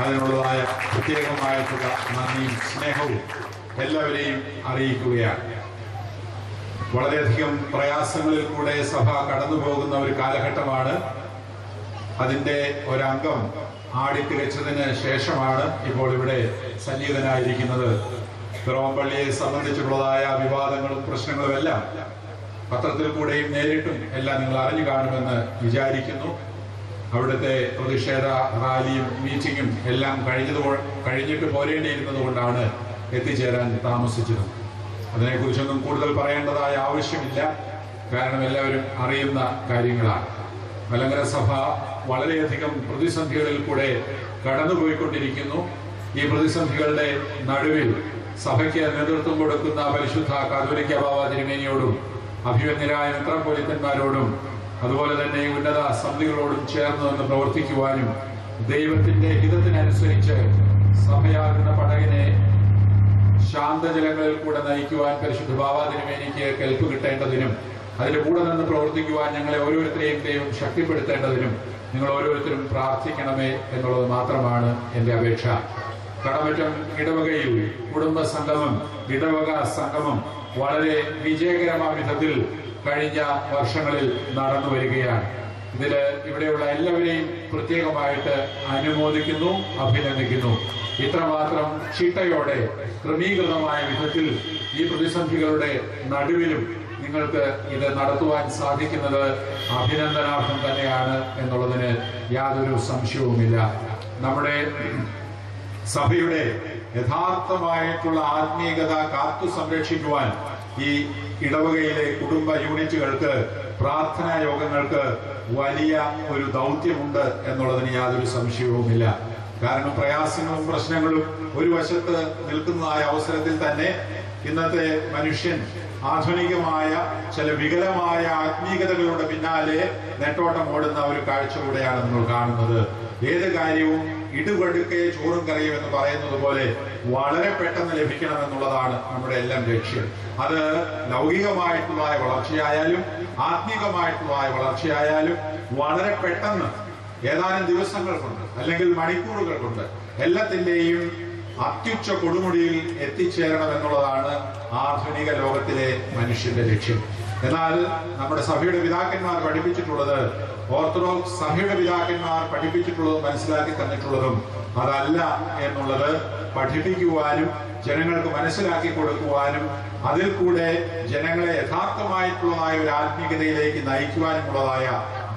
അതിനുള്ളതായ പ്രത്യേകമായിട്ടുള്ള നന്ദിയും സ്നേഹവും എല്ലാവരെയും അറിയിക്കുകയാണ്. വളരെയധികം പ്രയാസങ്ങളിൽ കൂടെ സഭ കടന്നു പോകുന്ന ഒരു കാലഘട്ടമാണ്. അതിൻ്റെ ഒരംഗം ആടിത്തികച്ചതിന് ശേഷമാണ് ഇപ്പോൾ ഇവിടെ സന്നിഹിതനായിരിക്കുന്നത്. പിറവംപള്ളിയെ സംബന്ധിച്ചുള്ളതായ വിവാദങ്ങളും പ്രശ്നങ്ങളും എല്ലാം പത്രത്തിൽ കൂടെയും നേരിട്ടും എല്ലാം നിങ്ങൾ അറിഞ്ഞു കാണുമെന്ന് വിചാരിക്കുന്നു. അവിടുത്തെ പ്രതിഷേധ റാലിയും മീറ്റിങ്ങും എല്ലാം കഴിഞ്ഞിട്ട് പോരേണ്ടിയിരുന്നത് കൊണ്ടാണ് എത്തിച്ചേരാൻ താമസിച്ചത്. അതിനെക്കുറിച്ചൊന്നും കൂടുതൽ പറയേണ്ടതായ ആവശ്യമില്ല. കാരണം എല്ലാവരും അറിയുന്ന കാര്യങ്ങളാണ്. മലങ്കര സഭ വളരെയധികം പ്രതിസന്ധികളിൽ കൂടെ കടന്നുപോയിക്കൊണ്ടിരിക്കുന്നു. ഈ പ്രതിസന്ധികളുടെ നടുവിൽ സഭയ്ക്ക് നേതൃത്വം കൊടുക്കുന്ന പരിശുദ്ധ കാതോലിക്ക ബാവ തിരുമേനിയോടും അഭിവന്യരായ മെത്രാപ്പോലീത്തന്മാരോടും അതുപോലെ തന്നെ ഉന്നത സമിതികളോടും ചേർന്ന് നിന്ന് പ്രവർത്തിക്കുവാനും ദൈവത്തിന്റെ ഹിതത്തിനനുസരിച്ച് സഭയാകുന്ന പടകിനെ ശാന്തജലങ്ങളിൽ കൂടെ നയിക്കുവാൻ പരിശുദ്ധ ബാവ തിരുമേനിക്ക് കെൽപ്പ് കിട്ടേണ്ടതിനും അതിന്റെ കൂടെ നിന്ന് പ്രവർത്തിക്കുവാൻ ഞങ്ങളെ ഓരോരുത്തരെയും ദൈവം ശക്തിപ്പെടുത്തേണ്ടതിനും നിങ്ങൾ ഓരോരുത്തരും പ്രാർത്ഥിക്കണമേ എന്നുള്ളത് മാത്രമാണ് എൻ്റെ അപേക്ഷ. കടമറ്റം ഇടവകയിൽ കുടുംബ സംഗമം, ഇടവക സംഗമം വളരെ വിജയകരമായ വിധത്തിൽ കഴിഞ്ഞ വർഷങ്ങളിൽ നടന്നു വരികയാണ്. ഇവിടെയുള്ള എല്ലാവരെയും പ്രത്യേകമായിട്ട് അനുമോദിക്കുന്നു, അഭിനന്ദിക്കുന്നു. ഇത്രമാത്രം ചിട്ടയോടെ ക്രമീകൃതമായ വിധത്തിൽ ഈ പ്രതിസന്ധികളുടെ നടുവിലും നിങ്ങൾക്ക് ഇത് നടത്തുവാൻ സാധിക്കുന്നത് അഭിനന്ദനാർഹം തന്നെയാണ് എന്നുള്ളതിന് യാതൊരു സംശയവുമില്ല. നമ്മുടെ സഭയുടെ യഥാർത്ഥമായിട്ടുള്ള ആത്മീയത കാത്തു സംരക്ഷിക്കുവാൻ ഈ ഇടവകയിലെ കുടുംബ യൂണിറ്റുകൾക്ക്, പ്രാർത്ഥനാ യോഗങ്ങൾക്ക് വലിയ ഒരു ദൗത്യമുണ്ട് എന്നുള്ളതിന് യാതൊരു സംശയവുമില്ല. കാരണം പ്രയാസങ്ങളും പ്രശ്നങ്ങളും ഒരു വശത്ത് നിൽക്കുന്നതായ അവസരത്തിൽ തന്നെ ഇന്നത്തെ മനുഷ്യൻ ആധുനികമായ ചില വികലമായ ആത്മീയതകളുടെ പിന്നാലെ നെട്ടോട്ടം ഓടുന്ന ഒരു കാഴ്ച കൂടെയാണ് നമ്മൾ കാണുന്നത്. ഏത് കാര്യവും ഇടുപടുക്കെ ചോറും കറിയും എന്ന് പറയുന്നത് പോലെ വളരെ പെട്ടെന്ന് ലഭിക്കണം എന്നുള്ളതാണ് നമ്മുടെ എല്ലാം ലക്ഷ്യം. അത് ലൗകികമായിട്ടുള്ള വളർച്ചയായാലും ആത്മീകമായിട്ടുള്ള വളർച്ചയായാലും വളരെ പെട്ടെന്ന് ഏതാനും ദിവസങ്ങൾ കൊണ്ട് അല്ലെങ്കിൽ മണിക്കൂറുകൾ കൊണ്ട് എല്ലാത്തിൻ്റെയും അത്യുച്ച കൊടുമുടിയിൽ എത്തിച്ചേരണം എന്നുള്ളതാണ് ആധുനിക ലോകത്തിലെ മനുഷ്യന്റെ ലക്ഷ്യം. എന്നാൽ നമ്മുടെ സഭയുടെ പിതാക്കന്മാർ പഠിപ്പിച്ചിട്ടുള്ളത്, ഓർത്തഡോക്സ് സഭയുടെ പിതാക്കന്മാർ പഠിപ്പിച്ചിട്ടുള്ളതും മനസ്സിലാക്കി തന്നിട്ടുള്ളതും അതല്ല എന്നുള്ളത് പഠിപ്പിക്കുവാനും ജനങ്ങൾക്ക് മനസ്സിലാക്കി കൊടുക്കുവാനും അതിൽ കൂടെ ജനങ്ങളെ യഥാർത്ഥമായിട്ടുള്ളതായ ഒരു ആത്മീയതയിലേക്ക് നയിക്കുവാനുമുള്ളതായ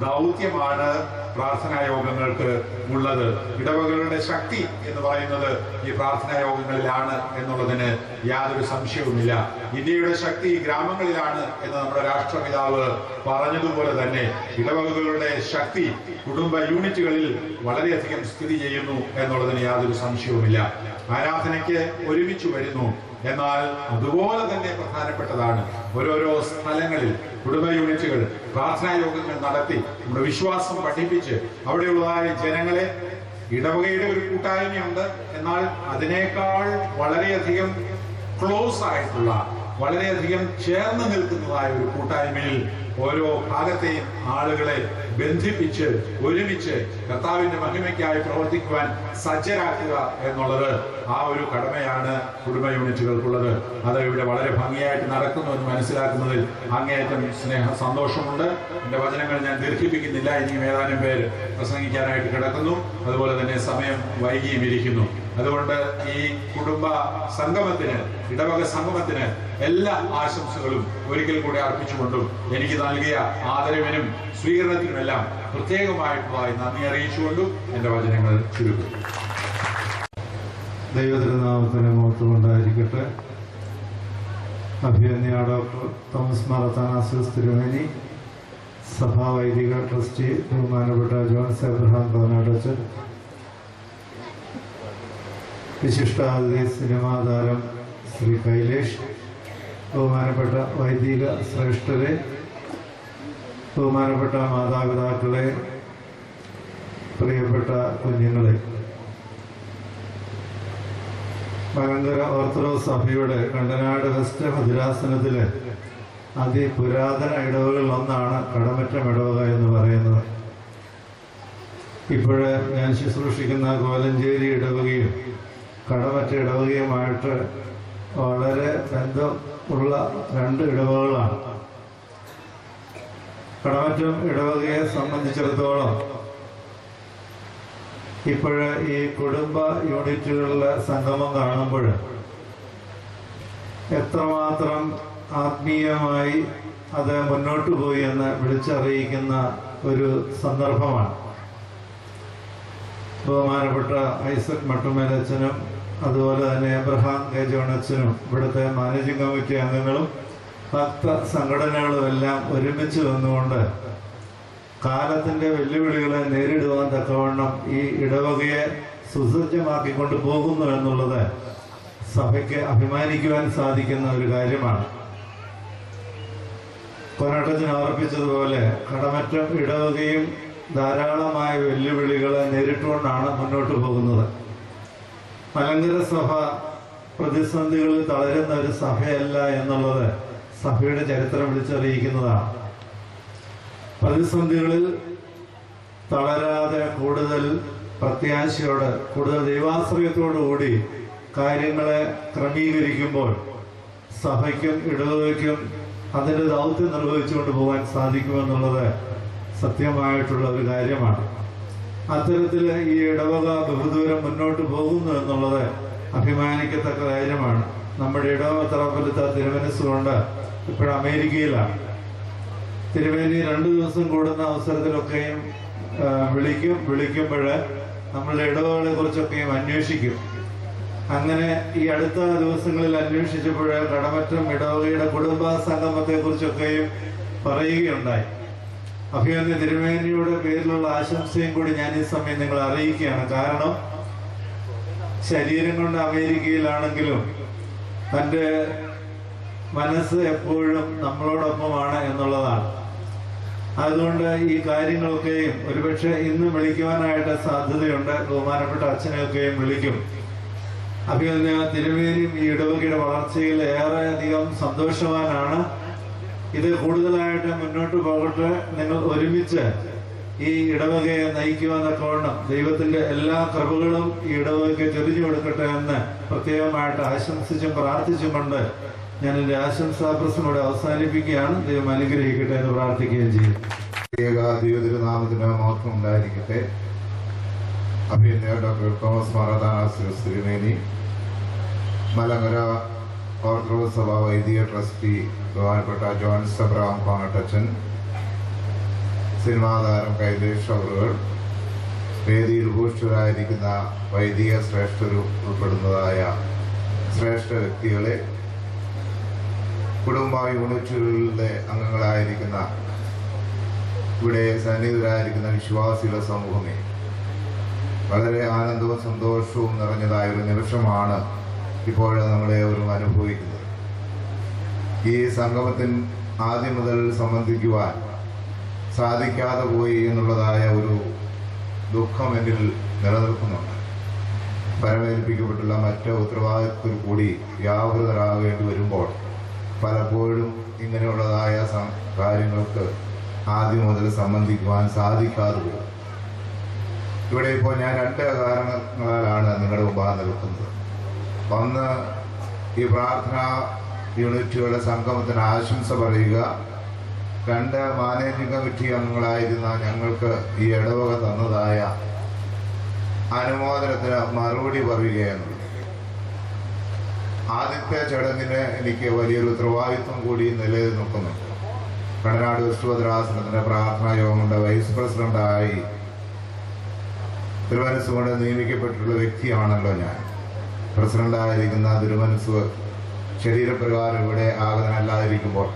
ദൗത്യമാണ് പ്രാർത്ഥനാ യോഗങ്ങൾക്ക് ഉള്ളത്. ഇടവകളുടെ ശക്തി എന്ന് പറയുന്നത് ഈ പ്രാർത്ഥനാ യോഗങ്ങളിലാണ് എന്നുള്ളതിന് യാതൊരു സംശയവുമില്ല. ഇന്ത്യയുടെ ശക്തി ഗ്രാമങ്ങളിലാണ് എന്ന് നമ്മുടെ രാഷ്ട്രപിതാവ് പറഞ്ഞതുപോലെ തന്നെ ഇടവകളുടെ ശക്തി കുടുംബ യൂണിറ്റുകളിൽ വളരെയധികം സ്ഥിതി ചെയ്യുന്നു എന്നുള്ളതിന് യാതൊരു സംശയവുമില്ല. ആരാധനയ്ക്ക് ഒരുമിച്ച് വരുന്നു, എന്നാൽ അതുപോലെ തന്നെ പ്രധാനപ്പെട്ടതാണ് ഓരോരോ സ്ഥലങ്ങളിൽ കുടുംബ യൂണിറ്റുകൾ പ്രാർത്ഥനാ യോഗങ്ങൾ നടത്തി നമ്മുടെ വിശ്വാസം പഠിപ്പിച്ച് അവിടെയുള്ളതായ ജനങ്ങളെ, ഇടവകയുടെ ഒരു കൂട്ടായ്മയുണ്ട്, എന്നാൽ അതിനേക്കാൾ വളരെയധികം ക്ലോസ് ആയിട്ടുള്ള, വളരെയധികം ചേർന്ന് നിൽക്കുന്നതായ ഒരു കൂട്ടായ്മയിൽ ഓരോ ഭാഗത്തെയും ആളുകളെ ബന്ധിപ്പിച്ച് ഒരുമിച്ച് കർത്താവിന്റെ മഹിമയ്ക്കായി പ്രവർത്തിക്കുവാൻ സജ്ജരാക്കുക എന്നുള്ളത് ആ ഒരു കടമയാണ് കുടുംബ യൂണിറ്റുകൾക്കുള്ളത്. അത് ഇവിടെ വളരെ ഭംഗിയായിട്ട് നടക്കുന്നു എന്ന് മനസ്സിലാക്കുന്നതിൽ അങ്ങേയറ്റം സന്തോഷമുണ്ട്. എന്റെ വചനങ്ങൾ ഞാൻ ദീർഘിപ്പിക്കുന്നില്ല. ഇനിയും ഏതാനും പേര് പ്രസംഗിക്കാനായിട്ട് കിടക്കുന്നു. അതുപോലെ തന്നെ സമയം വൈകിയും ഇരിക്കുന്നു. അതുകൊണ്ട് ഈ കുടുംബ സംഗമത്തിന്, ഇടവക സംഗമത്തിന് എല്ലാ ആശംസകളും ഒരിക്കൽ കൂടി അർപ്പിച്ചുകൊണ്ടും എനിക്ക് നൽകിയ ആദരവിനും സ്വീകരണത്തിനുമെല്ലാം പ്രത്യേകമായിട്ടുള്ളതായി നന്ദി അറിയിച്ചുകൊണ്ടും എൻ്റെ വചനങ്ങൾ ചുരുക്കും. ദൈവതിരുനാമത്തിന് മഹത്വമുണ്ടായിരിക്കട്ടെ. അഭിനന്ദ ഡോക്ടർ തോമസ് മാർ അത്താനാസിയോസ് തിരുമേനി, സഭാ വൈദിക ട്രസ്റ്റി ബഹുമാനപ്പെട്ട ജോൺസ് എബ്രഹാം കോനാടച്ചൻ, വിശിഷ്ടാതിഥി സിനിമാ താരം ശ്രീ കൈലേഷ്, ബഹുമാനപ്പെട്ട വൈദിക ശ്രേഷ്ഠരെ, ബഹുമാനപ്പെട്ട മാതാപിതാക്കളെ, പ്രിയപ്പെട്ട കുഞ്ഞുങ്ങളെ, മലങ്കര ഓർത്തഡോക്സ് സഭയുടെ കണ്ടനാട് വെസ്റ്റ് ഭദ്രാസനത്തിലെ അതിപുരാതന ഇടവകളിൽ ഒന്നാണ് കടമറ്റം ഇടവക എന്ന് പറയുന്നത്. ഇപ്പോഴ് ഞാൻ ശുശ്രൂഷിക്കുന്ന കോലഞ്ചേരി ഇടവകയും കടമറ്റ ഇടവകയുമായിട്ട് വളരെ ബന്ധമുള്ള രണ്ട് ഇടവകളാണ്. കടമറ്റം ഇടവകയെ സംബന്ധിച്ചിടത്തോളം ഇപ്പോഴ് ഈ കുടുംബ യൂണിറ്റുകളിലെ സംഗമം കാണുമ്പോൾ എത്രമാത്രം ആത്മീയമായി അത് മുന്നോട്ട് പോയി എന്ന് വിളിച്ചറിയിക്കുന്ന ഒരു സന്ദർഭമാണ്. ബഹുമാനപ്പെട്ട ഐസക് മട്ടുമേലച്ചനും അതുപോലെ തന്നെ എബ്രഹാം കെ ജോണച്ചനും ഇവിടുത്തെ മാനേജിംഗ് കമ്മിറ്റി അംഗങ്ങളും ഭക്ത സംഘടനകളും എല്ലാം ഒരുമിച്ച് വന്നുകൊണ്ട് കാലത്തിന്റെ വെല്ലുവിളികളെ നേരിടുവാൻ തക്കവണ്ണം ഈ ഇടവകയെ സുസജ്ജമാക്കിക്കൊണ്ട് പോകുന്നു എന്നുള്ളത് സഭയ്ക്ക് അഭിമാനിക്കുവാൻ സാധിക്കുന്ന ഒരു കാര്യമാണ്. കൊനാട്ടച്ചൻ ഓർപ്പിച്ചതുപോലെ കടമറ്റം ഇടവകയും ധാരാളമായ വെല്ലുവിളികളെ നേരിട്ടുകൊണ്ടാണ് മുന്നോട്ട് പോകുന്നത്. മലങ്കര സഭ പ്രതിസന്ധികളിൽ തളരുന്ന ഒരു സഭയല്ല എന്നുള്ളത് സഭയുടെ ചരിത്രം വിളിച്ചറിയിക്കുന്നതാണ്. പ്രതിസന്ധികളിൽ തളരാതെ കൂടുതൽ പ്രത്യാശയോടെ, കൂടുതൽ ദൈവാശ്രയത്തോടുകൂടി കാര്യങ്ങളെ ക്രമീകരിക്കുമ്പോൾ സഭയ്ക്കും ഇടവകയ്ക്കും അതിൻ്റെ ദൗത്യം നിർവഹിച്ചുകൊണ്ട് പോകാൻ സാധിക്കുമെന്നുള്ളത് സത്യമായിട്ടുള്ള ഒരു കാര്യമാണ്. അത്തരത്തിൽ ഈ ഇടവക ബഹുദൂരം മുന്നോട്ട് പോകുന്നു എന്നുള്ളത് അഭിമാനിക്കത്തക്ക കാര്യമാണ്. നമ്മുടെ ഇടവക തറപ്പലത്തെ തിരുമനസ്സുകൊണ്ട് ഇപ്പോൾ അമേരിക്കയിലാണ്. തിരുമേനി 2 ദിവസം കൂടുന്ന അവസരത്തിലൊക്കെയും വിളിക്കുമ്പോൾ നമ്മളുടെ ഇടവകളെ കുറിച്ചൊക്കെയും അന്വേഷിക്കും. അങ്ങനെ ഈ അടുത്ത ദിവസങ്ങളിൽ അന്വേഷിച്ചപ്പോൾ കടമറ്റം ഇടവകയുടെ കുടുംബ സംഗമത്തെ കുറിച്ചൊക്കെയും പറയുകയുണ്ടായി. അഭിനന്ദ തിരുമേനിയുടെ പേരിലുള്ള ആശംസയും കൂടി ഞാൻ ഈ സമയം നിങ്ങളെ അറിയിക്കുകയാണ്. കാരണം ശരീരം കൊണ്ട് അമേരിക്കയിലാണെങ്കിലും തൻ്റെ മനസ്സ് എപ്പോഴും നമ്മളോടൊപ്പമാണ് എന്നുള്ളതാണ്. അതുകൊണ്ട് ഈ കാര്യങ്ങളൊക്കെയും ഒരുപക്ഷെ ഇന്ന് വിളിക്കുവാനായിട്ട് സാധ്യതയുണ്ട്. ബഹുമാനപ്പെട്ട അച്ഛനെയൊക്കെയും വിളിക്കും. അഭിനന്ദ തിരുമേനിയും ഈ ഇടവകയുടെ വളർച്ചയിൽ ഏറെ അധികം സന്തോഷവാനാണ്. ഇത് കൂടുതലായിട്ട് മുന്നോട്ട് പോകട്ടെ. നിങ്ങൾ ഒരുമിച്ച് ഈ ഇടവകയെ നയിക്കുവാനൊക്കെ ദൈവത്തിന്റെ എല്ലാ കൃപകളും ഈ ഇടവകയ്ക്ക് ചൊരിഞ്ഞു കൊടുക്കട്ടെ എന്ന് പ്രത്യേകമായിട്ട് ആശംസിച്ചും പ്രാർത്ഥിച്ചും കൊണ്ട് ഞാൻ എൻ്റെ ആശംസാ പ്രസംഗം ഇവിടെ അവസാനിപ്പിക്കുകയാണ്. ദൈവം അനുഗ്രഹിക്കട്ടെ എന്ന് പ്രാർത്ഥിക്കുകയും ചെയ്യും. ദൈവതിരുനാമത്തിന് മഹത്വം ഉണ്ടായിരിക്കട്ടെ. അഭിനന്ദ ഡോക്ടർ തോമസ് മാർ അത്താനാസിയോസ് തിരുമേനി, മലങ്കര ഓർത്തഡോക്സ് സഭ വൈദിക ട്രസ്റ്റി ബഹുമാനപ്പെട്ട ജോൺസ് എബ്രഹാം കോനാട്ടച്ചൻ, സിനിമാ താരം കൈലേഷ് അവറുകൾ, വേദിയിൽ ഭൂഷിതരായിരിക്കുന്ന വൈദിക ശ്രേഷ്ഠരും ഉൾപ്പെടുന്നതായ ശ്രേഷ്ഠ വ്യക്തികളെ, കുടുംബ യൂണിറ്റുകളിലെ അംഗങ്ങളായിരിക്കുന്ന ഇവിടെ സന്നിഹിതരായിരിക്കുന്ന വിശ്വാസികളുടെ സമൂഹമേ, വളരെ ആനന്ദവും സന്തോഷവും നിറഞ്ഞതായ ഒരു നിമിഷമാണ് ഇപ്പോൾ നമ്മളേവരും അനുഭവിക്കുന്നത്. ഈ സംഗമത്തിൽ ആദ്യം മുതൽ സംബന്ധിക്കുവാൻ സാധിക്കാതെ പോയി എന്നുള്ളതായ ഒരു ദുഃഖം എന്നിൽ നിലനിൽക്കുന്നുണ്ട്. പരമേൽപ്പിക്കപ്പെട്ടുള്ള മറ്റ് ഉത്തരവാദിത്വത്തിൽ കൂടി വ്യാപൃതരാകേണ്ടി വരുമ്പോൾ പലപ്പോഴും ഇങ്ങനെയുള്ളതായ കാര്യങ്ങൾക്ക് ആദ്യം മുതൽ സംബന്ധിക്കുവാൻ സാധിക്കാതെ പോകും. ഇവിടെ ഇപ്പോൾ ഞാൻ 2 കാരണങ്ങളാലാണ് നിങ്ങളുടെ മുമ്പാകെ നിൽക്കുന്നത്. ഒന്ന്, ഈ പ്രാർത്ഥനാ യൂണിറ്റുകളുടെ സംഗമത്തിന് ആശംസ പറയുക. 2, മാനേജിംഗ് കമ്മിറ്റി അംഗങ്ങളായിരുന്ന ഞങ്ങൾക്ക് ഈ ഇടവക തന്നതായ അനുമോദനത്തിന് മറുപടി പറയുകയെന്നുള്ളത്. ആദ്യത്തെ ചടങ്ങിന് എനിക്ക് വലിയൊരു ഉത്തരവാദിത്വം കൂടി നിലനിൽക്കുന്നുണ്ട്. കടനാട് വെസ്റ്റ് ഭദ്രാസനത്തിന്റെ പ്രാർത്ഥനാ യോഗങ്ങളുടെ വൈസ് പ്രസിഡന്റായി തിരുമനസ് കൊണ്ട് നിയമിക്കപ്പെട്ടിട്ടുള്ള വ്യക്തിയാണല്ലോ ഞാൻ. പ്രസിഡന്റായിരിക്കുന്ന തിരുമനസ് ശരീരപ്രകാരം ഇവിടെ ആകുന്നതല്ലാതിരിക്കുമ്പോൾ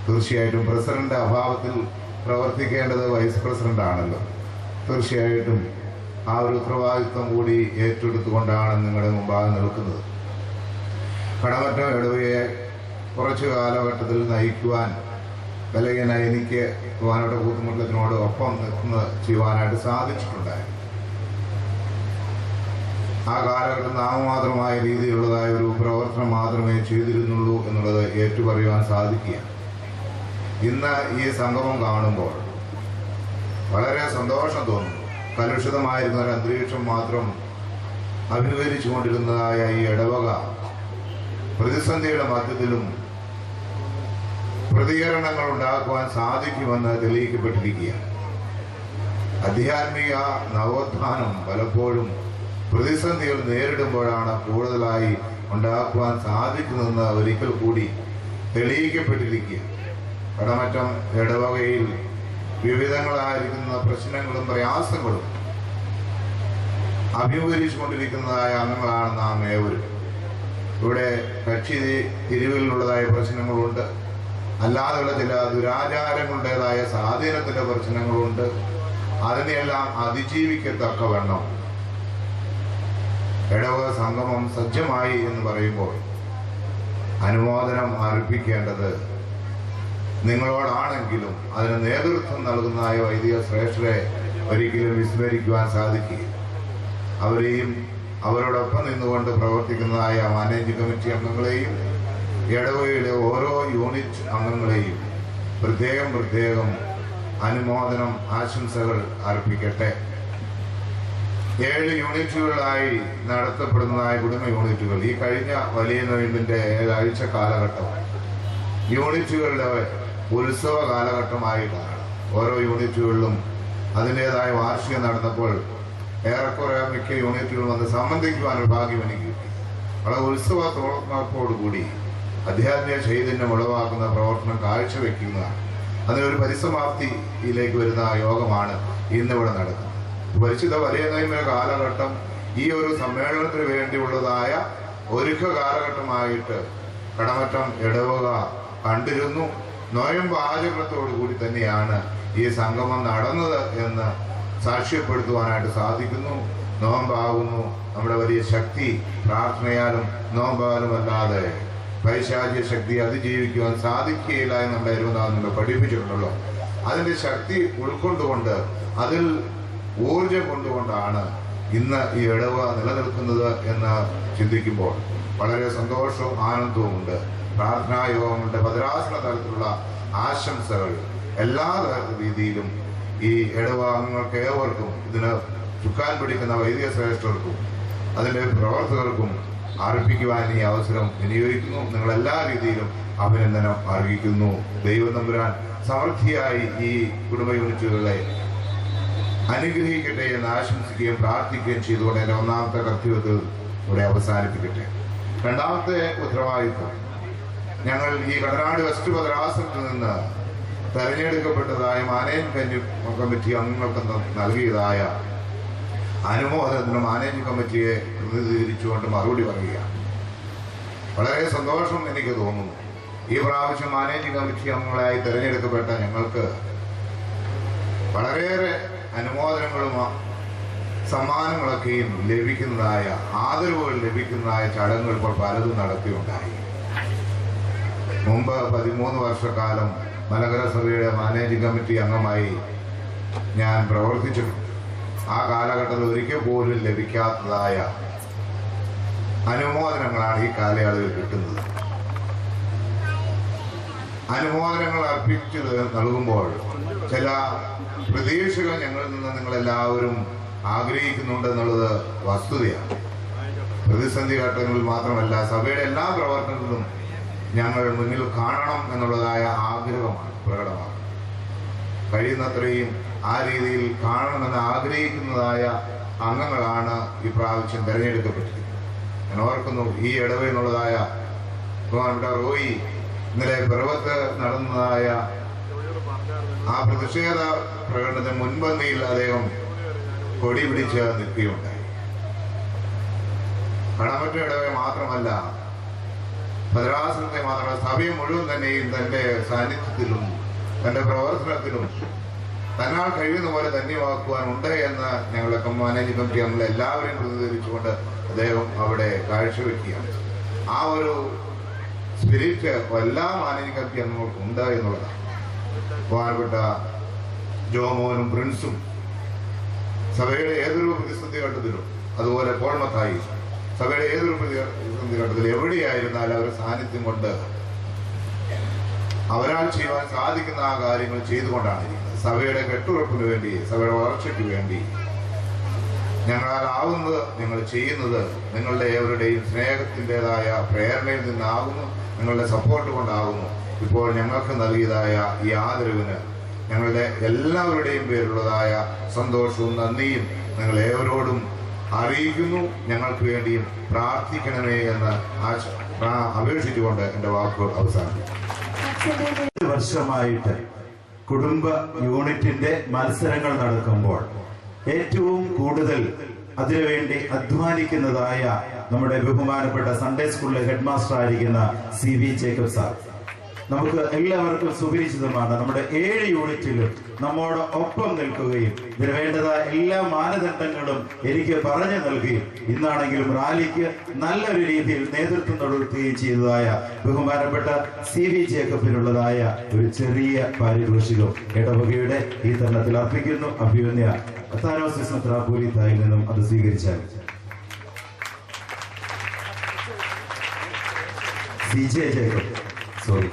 തീർച്ചയായിട്ടും പ്രസിഡന്റ് അഭാവത്തിൽ പ്രവർത്തിക്കേണ്ടത് വൈസ് പ്രസിഡന്റ് ആണല്ലോ. തീർച്ചയായിട്ടും ആ ഒരു ഉത്തരവാദിത്വം കൂടി ഏറ്റെടുത്തുകൊണ്ടാണ് നിങ്ങളുടെ മുമ്പാകെ നിൽക്കുന്നത്. കടമറ്റം ഇടവയെ കുറച്ചു കാലഘട്ടത്തിൽ നയിക്കുവാൻ അല്ലെങ്കിൽ എനിക്ക് ബഹുമാനപ്പെട്ട കൂത്തുമുട്ടത്തിനോട് ഒപ്പം ചെയ്യുവാനായിട്ട് സാധിച്ചിട്ടുണ്ടായിരുന്നു. ആ കാലഘട്ടം നാമമാത്രമായ രീതിയിലുള്ളതായ ഒരു പ്രവർത്തനം മാത്രമേ ചെയ്തിരുന്നുള്ളൂ എന്നുള്ളത് ഏറ്റുപറയുവാൻ സാധിക്കുകയാണ്. ഇന്ന് ഈ സംഗമം കാണുമ്പോൾ വളരെ സന്തോഷം തോന്നുന്നു. കലുഷിതമായിരുന്ന ഒരു അന്തരീക്ഷം മാത്രം അഭിമുഖീകരിച്ചു കൊണ്ടിരുന്നതായ ഈ ഇടവക പ്രതിസന്ധിയുടെ മധ്യത്തിലും പ്രതികരണങ്ങൾ ഉണ്ടാക്കുവാൻ സാധിക്കുമെന്ന് തെളിയിക്കപ്പെട്ടിരിക്കുകയാണ്. ആധ്യാത്മിക നവോത്ഥാനം പലപ്പോഴും പ്രതിസന്ധികൾ നേരിടുമ്പോഴാണ് കൂടുതലായി ഉണ്ടാക്കുവാൻ സാധിക്കുന്നതെന്ന് ഒരിക്കൽ കൂടി തെളിയിക്കപ്പെട്ടിരിക്കുകയാണ്. കടമറ്റം ഇടവകയിൽ വിവിധങ്ങളായിരിക്കുന്ന പ്രശ്നങ്ങളും പ്രയാസങ്ങളും അഭിമുഖീകരിച്ചു കൊണ്ടിരിക്കുന്നതായ അംഗങ്ങളാണ് നാം ഏവരും. ഇവിടെ കക്ഷി തിരിവിലുള്ളതായ പ്രശ്നങ്ങളുണ്ട്, അല്ലാതെയുള്ള ചില ദുരാചാരങ്ങളുടേതായ സ്വാധീനത്തിൻ്റെ പ്രശ്നങ്ങളുണ്ട്. അതിനെയെല്ലാം അതിജീവിക്കത്തക്കവണ്ണം ഇടവക സംഗമം സജ്ജമായി എന്ന് പറയുമ്പോൾ അനുമോദനം അർപ്പിക്കേണ്ടത് നിങ്ങളോടാണെങ്കിലും അതിന് നേതൃത്വം നൽകുന്നതായ വൈദിക ശ്രേഷ്ഠരെ ഒരിക്കലും വിസ്മരിക്കുവാൻ സാധിക്കുകയും അവരെയും അവരോടൊപ്പം നിന്നുകൊണ്ട് പ്രവർത്തിക്കുന്നതായ മാനേജിംഗ് കമ്മിറ്റി അംഗങ്ങളെയും ഇടവകയിലെ ഓരോ യൂണിറ്റ് അംഗങ്ങളെയും പ്രത്യേകം അനുമോദനം ആശംസകൾ അർപ്പിക്കട്ടെ. 7 യൂണിറ്റുകളായി നടത്തപ്പെടുന്നതായ കുടുംബ യൂണിറ്റുകൾ ഈ കഴിഞ്ഞ വലിയ നോയമ്പിന്റെ ഏഴാഴ്ച കാലഘട്ടം യൂണിറ്റുകളുടെ ഉത്സവ കാലഘട്ടമായിട്ടാണ്. ഓരോ യൂണിറ്റുകളിലും അതിൻ്റെതായ വാർഷികം നടന്നപ്പോൾ ഏറെക്കുറെ മിക്ക യൂണിറ്റുകളും വന്ന് സംബന്ധിക്കുവാനൊരു ഭാഗ്യം എനിക്ക് കിട്ടി. വളരെ ഉത്സവത്തോടൊപ്പോടുകൂടി ആധ്യാത്മിക ചൈതന്യം ഉളവാക്കുന്ന പ്രവർത്തനം കാഴ്ചവെക്കുന്നതാണ്. അതിനൊരു പരിസമാപ്തിയിലേക്ക് വരുന്ന യോഗമാണ് ഇന്നിവിടെ നടക്കുന്നത്. പരിശുദ്ധ വലിയ നോയമ്പിന്റെ കാലഘട്ടം ഈ ഒരു സമ്മേളനത്തിന് വേണ്ടിയുള്ളതായ ഒരുക്ക കാലഘട്ടമായിട്ട് കടമറ്റം ഇടവക കണ്ടിരുന്നു. നോയമ്പ് ആചരണത്തോടു കൂടി തന്നെയാണ് ഈ സംഗമം നടന്നത് എന്ന് സാക്ഷ്യപ്പെടുത്തുവാനായിട്ട് സാധിക്കുന്നു. നോമ്പാകുന്നു നമ്മുടെ വലിയ ശക്തി. പ്രാർത്ഥനയാലും നോമ്പാലും അല്ലാതെ പൈശാചിക ശക്തി അതിജീവിക്കുവാൻ സാധിക്കുകയില്ല എന്ന് നമ്മുടെ അരുവനാഥ് പഠിപ്പിച്ചിട്ടുണ്ടല്ലോ. അതിൻ്റെ ശക്തി ഉൾക്കൊണ്ടുകൊണ്ട് അതിൽ ഊർജം കൊണ്ടുകൊണ്ടാണ് ഇന്ന് ഈ ഇടവ നിലനിൽക്കുന്നത് എന്ന് ചിന്തിക്കുമ്പോൾ വളരെ സന്തോഷവും ആനന്ദവും ഉണ്ട്. പ്രാർത്ഥനാ യോഗങ്ങളുടെ ഭദ്രാസന തലത്തിലുള്ള ആശംസകൾ എല്ലാ രീതിയിലും ഈ ഇടവ അംഗങ്ങൾക്ക് ഏവർക്കും ഇതിന് ചുക്കാൻ പിടിക്കുന്ന വൈദിക ശ്രേഷ്ഠർക്കും അതിൻ്റെ പ്രവർത്തകർക്കും അർപ്പിക്കുവാൻ ഈ അവസരം വിനിയോഗിക്കുന്നു. നിങ്ങളെല്ലാ രീതിയിലും അഭിനന്ദനം അറിയിക്കുന്നു. ദൈവം തമ്പുരാൻ സമൃദ്ധിയായി ഈ കുടുംബ യൂണിറ്റുകളെ അനുഗ്രഹിക്കട്ടെ എന്ന് ആശംസിക്കുകയും പ്രാർത്ഥിക്കുകയും ചെയ്തുകൊണ്ട് എൻ്റെ ഒന്നാമത്തെ കർത്തവ്യത്തിൽ ഇവിടെ അവസാനിപ്പിക്കട്ടെ. രണ്ടാമത്തെ ഉത്തരവാദിത്വം, ഞങ്ങൾ ഈ കടനാട് വെസ്റ്റ് ഭദ്രാസനത്തിൽ നിന്ന് തെരഞ്ഞെടുക്കപ്പെട്ടതായ മാനേജിംഗ് കമ്മിറ്റി അംഗങ്ങൾക്ക് നൽകിയതായ അനുമോദനത്തിന് മാനേജിംഗ് കമ്മിറ്റിയെ പ്രതിനിധീകരിച്ചുകൊണ്ട് മറുപടി പറയുകയാണ്. വളരെ സന്തോഷം എനിക്ക് തോന്നുന്നു. ഈ പ്രാവശ്യം മാനേജിംഗ് കമ്മിറ്റി അംഗങ്ങളായി തിരഞ്ഞെടുക്കപ്പെട്ട ഞങ്ങൾക്ക് വളരെയേറെ അനുമോദനങ്ങളും സമ്മാനങ്ങളൊക്കെയും ലഭിക്കുന്നതായ ആദരവുകൾ ലഭിക്കുന്നതായ ചടങ്ങുകൾ ഇപ്പോൾ പലതും നടത്തിയുണ്ടായി. മുമ്പ് 13 വർഷക്കാലം മലങ്കര സഭയുടെ മാനേജിംഗ് കമ്മിറ്റി അംഗമായി ഞാൻ പ്രവർത്തിച്ചിട്ടുണ്ട്. ആ കാലഘട്ടത്തിൽ ഒരിക്കൽ പോലും ലഭിക്കാത്തതായ അനുമോദനങ്ങളാണ് ഈ കാലയളവിൽ കിട്ടുന്നത്. അനുമോദനങ്ങൾ അർപ്പിച്ചു നൽകുമ്പോൾ ചില പ്രതീക്ഷകൾ ഞങ്ങളിൽ നിന്ന് നിങ്ങളെല്ലാവരും ആഗ്രഹിക്കുന്നുണ്ടെന്നുള്ളത് വസ്തുതയാണ്. പ്രതിസന്ധി ഘട്ടങ്ങളിൽ മാത്രമല്ല, സഭയുടെ എല്ലാ പ്രവർത്തനങ്ങളിലും ഞങ്ങൾ മുന്നിൽ കാണണം എന്നുള്ളതായ ആഗ്രഹമാണ് പ്രകടമാണ്. കഴിയുന്നത്രയും ആ രീതിയിൽ കാണണമെന്ന് ആഗ്രഹിക്കുന്നതായ അംഗങ്ങളാണ് ഈ പ്രാവശ്യം തിരഞ്ഞെടുക്കപ്പെട്ടത്. ഞാൻ ഓർക്കുന്നു, ഈ ഇടവയിൽ നിന്നുള്ളതായ ബഹുമാനപ്പെട്ട റോയി ഇന്നലെ പിറവത്ത് നടന്നതായ ആ പ്രതിഷേധ പ്രകടനത്തിന് മുൻപന്തിയിൽ അദ്ദേഹം കൊടി പിടിച്ച് നിൽക്കുകയുണ്ടായി. കടമറ്റ ഇടവയെ മാത്രമല്ല, ഭദ്രാസനത്തെ മാത്രമല്ല, സഭയെ മുഴുവൻ തന്നെയും തൻ്റെ സാന്നിധ്യത്തിലും തൻ്റെ പ്രവർത്തനത്തിലും തന്നാൽ കഴിയുന്ന പോലെ ധന്യമാക്കുവാനുണ്ട് എന്ന് ഞങ്ങളുടെ മാനേജിംഗ് കമ്മിറ്റി നമ്മളെല്ലാവരെയും പ്രതിനിധീകരിച്ചുകൊണ്ട് അദ്ദേഹം അവിടെ കാഴ്ചവെക്കുകയാണ്. ആ ഒരു സ്പിരിറ്റ് എല്ലാ മാനേജിംഗ് കമ്മിറ്റി അംഗങ്ങൾക്കും ഉണ്ട് എന്നുള്ളതാണ്. ബഹുമാനപ്പെട്ട ജോമോനും പ്രിൻസും സഭയുടെ ഏതൊരു പ്രതിസന്ധി ഘട്ടത്തിലും, അതുപോലെ പോൾമത്തായി സഭയുടെ ഏതൊരു പ്രതിസന്ധി ഘട്ടത്തിലും എവിടെയായിരുന്നാലും അവരുടെ സാന്നിധ്യം കൊണ്ട് അവരാൽ ചെയ്യുവാൻ സാധിക്കുന്ന ആ കാര്യങ്ങൾ ചെയ്തുകൊണ്ടാണ് ഇരിക്കുന്നത്. സഭയുടെ കെട്ടുറപ്പിന് വേണ്ടി, സഭയുടെ വളർച്ചയ്ക്ക് വേണ്ടി ഞങ്ങളാലാവുന്നത് നിങ്ങൾ ചെയ്യുന്നത് നിങ്ങളുടെ ഏവരുടെയും സ്നേഹത്തിൻ്റെതായ പ്രേരണയിൽ നിന്നാകുന്നു, നിങ്ങളുടെ സപ്പോർട്ട് കൊണ്ടാകുന്നു. ഇപ്പോൾ ഞങ്ങൾക്ക് നൽകിയതായ ഈ ആദരവിന് ഞങ്ങളുടെ എല്ലാവരുടെയും പേരുള്ളതായ സന്തോഷവും നന്ദിയും നിങ്ങൾ ഏവരോടും അറിയിക്കുന്നു. ഞങ്ങൾക്ക് വേണ്ടിയും പ്രാർത്ഥിക്കണമേ എന്ന് അപേക്ഷിച്ചുകൊണ്ട് എൻ്റെ വാക്കുകൾ അവസാനിപ്പിക്കും. വർഷമായിട്ട് കുടുംബ യൂണിറ്റിന്റെ മത്സരങ്ങൾ നടക്കുമ്പോൾ ഏറ്റവും കൂടുതൽ അതിനുവേണ്ടി അധ്വാനിക്കുന്നതായ നമ്മുടെ ബഹുമാനപ്പെട്ട സൺഡേ സ്കൂളിലെ ഹെഡ് മാസ്റ്റർ ആയിരിക്കുന്ന CV ജേക്കബ് സാർ, നമുക്ക് എല്ലാവർക്കും സുപരിചിതമാണ്. നമ്മുടെ 7 യൂണിറ്റിലും നമ്മോട് ഒപ്പം നിൽക്കുകയും ഇതിന് വേണ്ടതായ എല്ലാ മാനദണ്ഡങ്ങളും എനിക്ക് പറഞ്ഞു നൽകുകയും ഇന്നാണെങ്കിലും റാലിക്ക് നല്ലൊരു രീതിയിൽ നേതൃത്വം കൊടുക്കുകയും ചെയ്തതായ ബഹുമാനപ്പെട്ട CV ജേക്കബിനുള്ളതായ ഒരു ചെറിയ പാരിതോഷികം ഇടവകയുടെ ഈ തരണത്തിൽ അർപ്പിക്കുന്നു. അഭിമന്യ അത്താനോസിസ് മെത്രാപ്പോലീത്തായിൽ നിന്നും അത് സ്വീകരിച്ചാൽ CJ ജേക്കബ്, സോറി.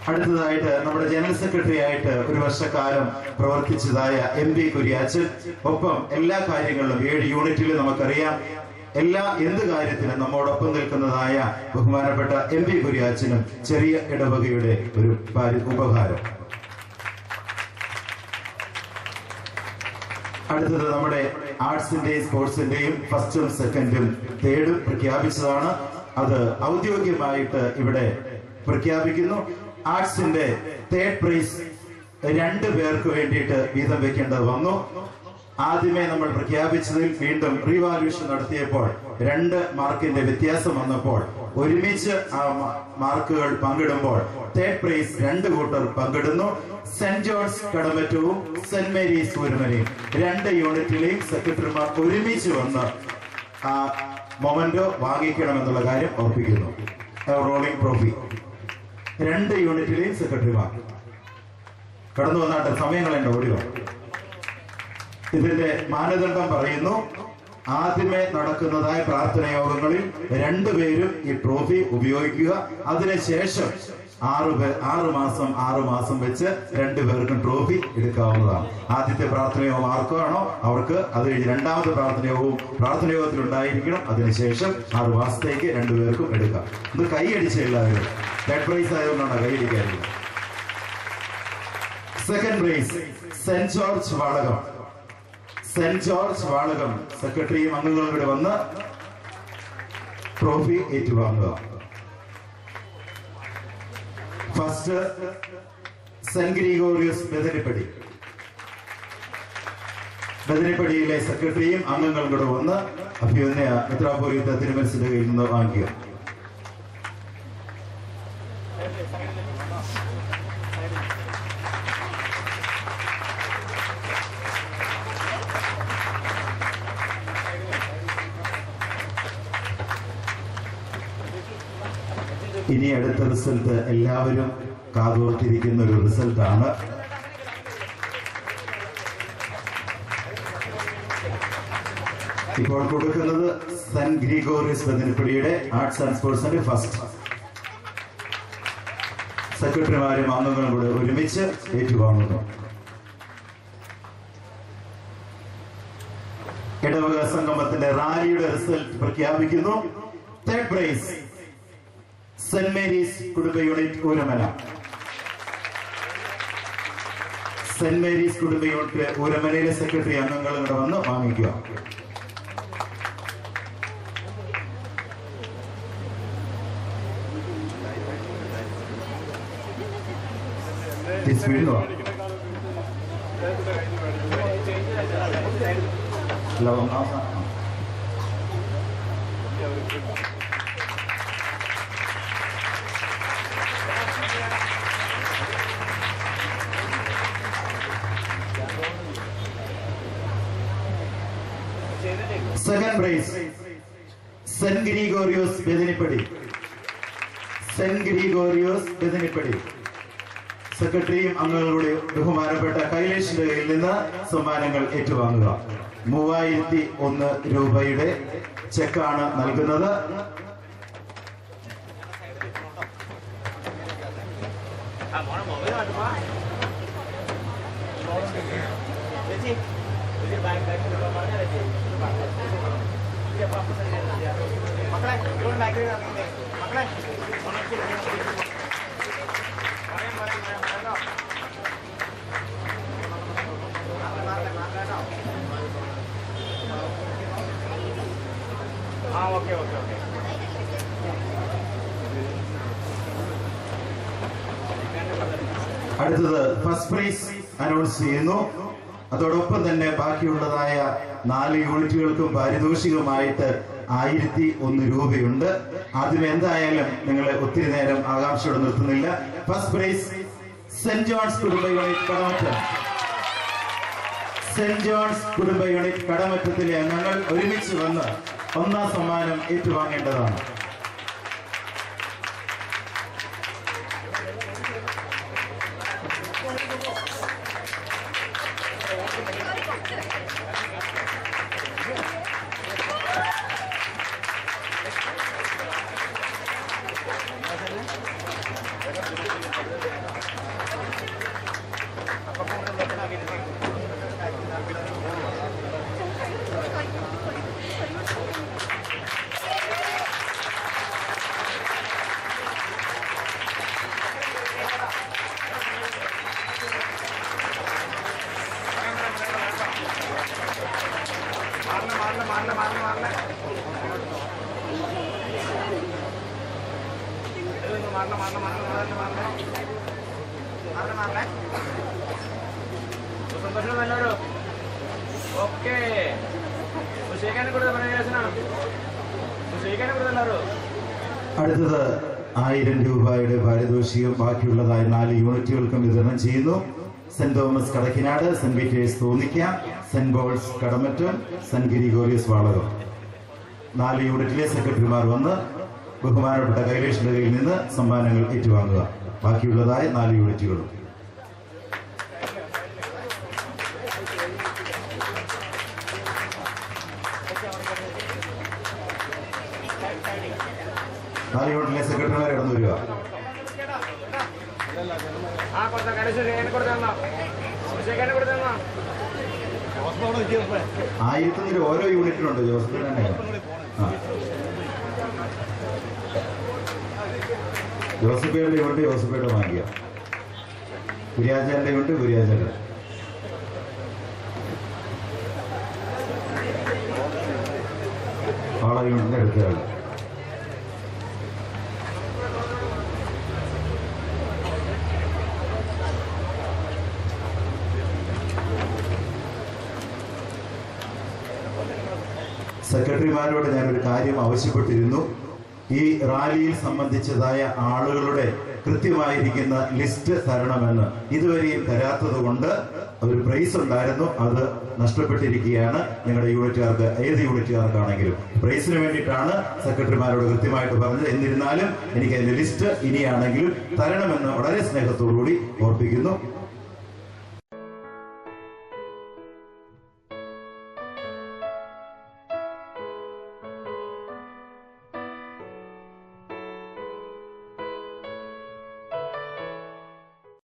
അടുത്തതായിട്ട് നമ്മുടെ ജനറൽ സെക്രട്ടറി ആയിട്ട് ഒരു വർഷക്കാലം പ്രവർത്തിച്ചതായ MB കുര്യാച്ചൻ, ഒപ്പം എല്ലാ കാര്യങ്ങളിലും 7 യൂണിറ്റിൽ നമുക്കറിയാം എന്ത് കാര്യത്തിനും നമ്മോടൊപ്പം നിൽക്കുന്നതായ ബഹുമാനപ്പെട്ട MB കുര്യാച്ചനും ചെറിയ ഇടവകയുടെ ഒരു ഉപഹാരം. അടുത്തത് നമ്മുടെ ആർട്സിന്റെയും സ്പോർട്സിന്റെയും ഫസ്റ്റും സെക്കൻഡും തേർഡും പ്രഖ്യാപിച്ചതാണ്. അത് ഔദ്യോഗികമായിട്ട് ഇവിടെ പ്രഖ്യാപിക്കുന്നു. ആർട്സിന്റെ തേർഡ് പ്രൈസ് 2 പേർക്ക് വേണ്ടിയിട്ട് വീതം വെക്കേണ്ടത് വന്നു. ആദ്യമേ നമ്മൾ പ്രഖ്യാപിച്ചതിൽ വീണ്ടും റീവാല്യൂഷൻ നടത്തിയപ്പോൾ 2 മാർക്കിന്റെ വ്യത്യാസം വന്നപ്പോൾ ഒരുമിച്ച് ആ മാർക്കുകൾ പങ്കിടുമ്പോൾ തേർഡ് പ്രൈസ് 2 കൂട്ടർ പങ്കിടുന്നു. സെന്റ് ജോൺസ് കടമറ്റവും സെന്റ് മേരീസ് ഊരുമലയും 2 യൂണിറ്റിലെയും സെക്രട്ടറിമാർ ഒരുമിച്ച് വന്ന് ആ മൊമെന്റോ വാങ്ങിക്കണമെന്നുള്ള കാര്യം ഓർപ്പിക്കുന്നു. റോളിംഗ് ട്രോഫി 2 യൂണിറ്റിലെയും സെക്രട്ടറിമാർ കടന്നു വന്നാട്ടെ, സമയങ്ങളുണ്ട്, ഓടിയോ. ഇതിന്റെ മാനദണ്ഡം പറയുന്നു, ആദ്യമേ നടക്കുന്നതായ പ്രാർത്ഥന യോഗങ്ങളിൽ 2 പേരും ഈ ട്രോഫി ഉപയോഗിക്കുക. അതിനുശേഷം 6 മാസം വെച്ച് 2 പേർക്കും ട്രോഫി എടുക്കാവുന്നതാണ്. ആദ്യത്തെ പ്രാർത്ഥനയോഗം ആർക്കാണോ അവർക്ക്, അത് കഴിഞ്ഞ് രണ്ടാമത്തെ പ്രാർത്ഥനയോഗത്തിൽ ഉണ്ടായിരിക്കണം. അതിനുശേഷം 6 മാസത്തേക്ക് 2 പേർക്കും എടുക്കാം. ഇത് കൈയടിച്ച എല്ലാവരും തേർഡ് പ്രൈസ് ആയതുകൊണ്ടാണ് കൈയടിക്കാറുള്ളത്. Second prize saint George Valakam സെക്രട്ടറിയും അംഗങ്ങളും കൂടെ വന്ന് ട്രോഫി ഏറ്റുവാങ്ങുക. ഫസ്റ്റ് സെന്റ് ഗ്രിഗോറിയസ് ബദനിപ്പടിയിലെ സെക്രട്ടറിയും അംഗങ്ങളും കൂടെ വന്ന് അഭിമന്യ മെത്രാപ്പോലീത്ത തിരുമനസിന്റെ കയ്യിൽ നിന്ന് വാങ്ങിക്കുക. ഇനി അടുത്ത റിസൾട്ട് എല്ലാവരും കാതോർത്തിരിക്കുന്ന ഒരു റിസൾട്ടാണ്. ഇപ്പോൾ കൊടുക്കുന്നത് സെന്റ് ഗ്രിഗോറിയസ് ബദനിപ്പടിയുടെ ആർട്സ് ആൻഡ് സ്പോർട്സിന്റെ ഫസ്റ്റ്. സെക്രട്ടറിമാരും അംഗങ്ങളും കൂടെ ഒരുമിച്ച് ഏറ്റുവാങ്ങുന്നു. ഇടവക സംഗമത്തിന്റെ റാലിയുടെ റിസൾട്ട് പ്രഖ്യാപിക്കുന്നു. തേർഡ് പ്രൈസ് സെന്റ് മേരീസ് കുടുംബ യൂണിറ്റ് ഊരമല, സെന്റ് മേരീസ് കുടുംബ യൂണിറ്റ് ഊരമലയിലെ സെക്രട്ടറി അംഗങ്ങൾ ഇവിടെ വന്ന് വാങ്ങിക്കുക. Second prize saint Gregorios Bethanippady. Saint Gregorios Bethanippady സെക്രട്ടറിയും അംഗങ്ങളുടെ ബഹുമാനപ്പെട്ട കൈലേഷിന്റെ കയ്യിൽ നിന്ന് സമ്മാനങ്ങൾ ഏറ്റുവാങ്ങുക. 3001 രൂപയുടെ ചെക്കാണ് നൽകുന്നത്. അടുത്തത് ഫസ്റ്റ് പ്രൈസ് അനൗൺസ് ചെയ്യുന്നു. അതോടൊപ്പം തന്നെ ബാക്കിയുള്ളതായ 4 യൂണിറ്റുകൾക്കും പാരിതോഷികമായിട്ട് 1001 രൂപയുണ്ട്. ആദ്യം എന്തായാലും നിങ്ങളെ ഒത്തിരി നേരം ആകാംക്ഷയോടെ നിർത്തുന്നില്ല. ഫസ്റ്റ് പ്രൈസ് സെന്റ് ജോൺസ് കുടുംബ യൂണിറ്റ് കടമറ്റം. സെന്റ് ജോൺസ് കുടുംബ യൂണിറ്റ് കടമറ്റത്തിലെ അംഗങ്ങൾ ഒരുമിച്ച് വന്ന് 1ാം സമ്മാനം ഏറ്റുവാങ്ങേണ്ടതാണ്. അടുത്തത് 1000 രൂപയുടെ പാരിതോഷികം ബാക്കിയുള്ളതായ 4 യൂണിറ്റുകൾക്കും വിതരണം ചെയ്യുന്നു. Saint Thomas Kadakkinad, saint Peter's Thonnikka, saint Paul's Kadamattam, saint Gregorios Valakam 4 യൂണിറ്റിലെ സെക്രട്ടറിമാർ വന്ന് ബഹുമാനപ്പെട്ട കൈലേഷിന്റെ കയ്യിൽ നിന്ന് സമ്മാനങ്ങൾ ഏറ്റുവാങ്ങുക. ബാക്കിയുള്ളതായ 4 യൂണിറ്റുകളും. യൂണിറ്റിലെ സെക്രട്ടറിമാരെ കടന്നു വരിക. 1001 ഓരോ യൂണിറ്റിനുണ്ട്. ജോസഫ് തന്നെ ജോസഫയുടെ യൂണിറ്റ് ജോസഫയുടെ വാങ്ങിക്കുക. കുര്യാചാന്റെ യൂണിറ്റ് കുര്യാചാന്റെ. ആളെ യൂണിറ്റിന്റെ അടുത്തയാൾ. സെക്രട്ടറിമാരോട് ഞാനൊരു കാര്യം ആവശ്യപ്പെട്ടിരുന്നു. ഈ റാലിയിൽ സംബന്ധിച്ചതായ ആളുകളുടെ കൃത്യമായിരിക്കുന്ന ലിസ്റ്റ് തരണമെന്ന്. ഇതുവരെയും തരാത്തത് കൊണ്ട് ഒരു പ്രൈസ് ഉണ്ടായിരുന്നു, അത് നഷ്ടപ്പെട്ടിരിക്കുകയാണ്. നിങ്ങളുടെ യൂണിറ്റുകാർക്ക്, ഏത് യൂണിറ്റുകാർക്കാണെങ്കിലും പ്രൈസിന് വേണ്ടിയിട്ടാണ് സെക്രട്ടറിമാരോട് കൃത്യമായിട്ട് പറഞ്ഞത്. എന്നിരുന്നാലും എനിക്ക് അതിന്റെ ലിസ്റ്റ് ഇനിയാണെങ്കിലും തരണമെന്ന് വളരെ സ്നേഹത്തോടുകൂടി ഓർപ്പിക്കുന്നു.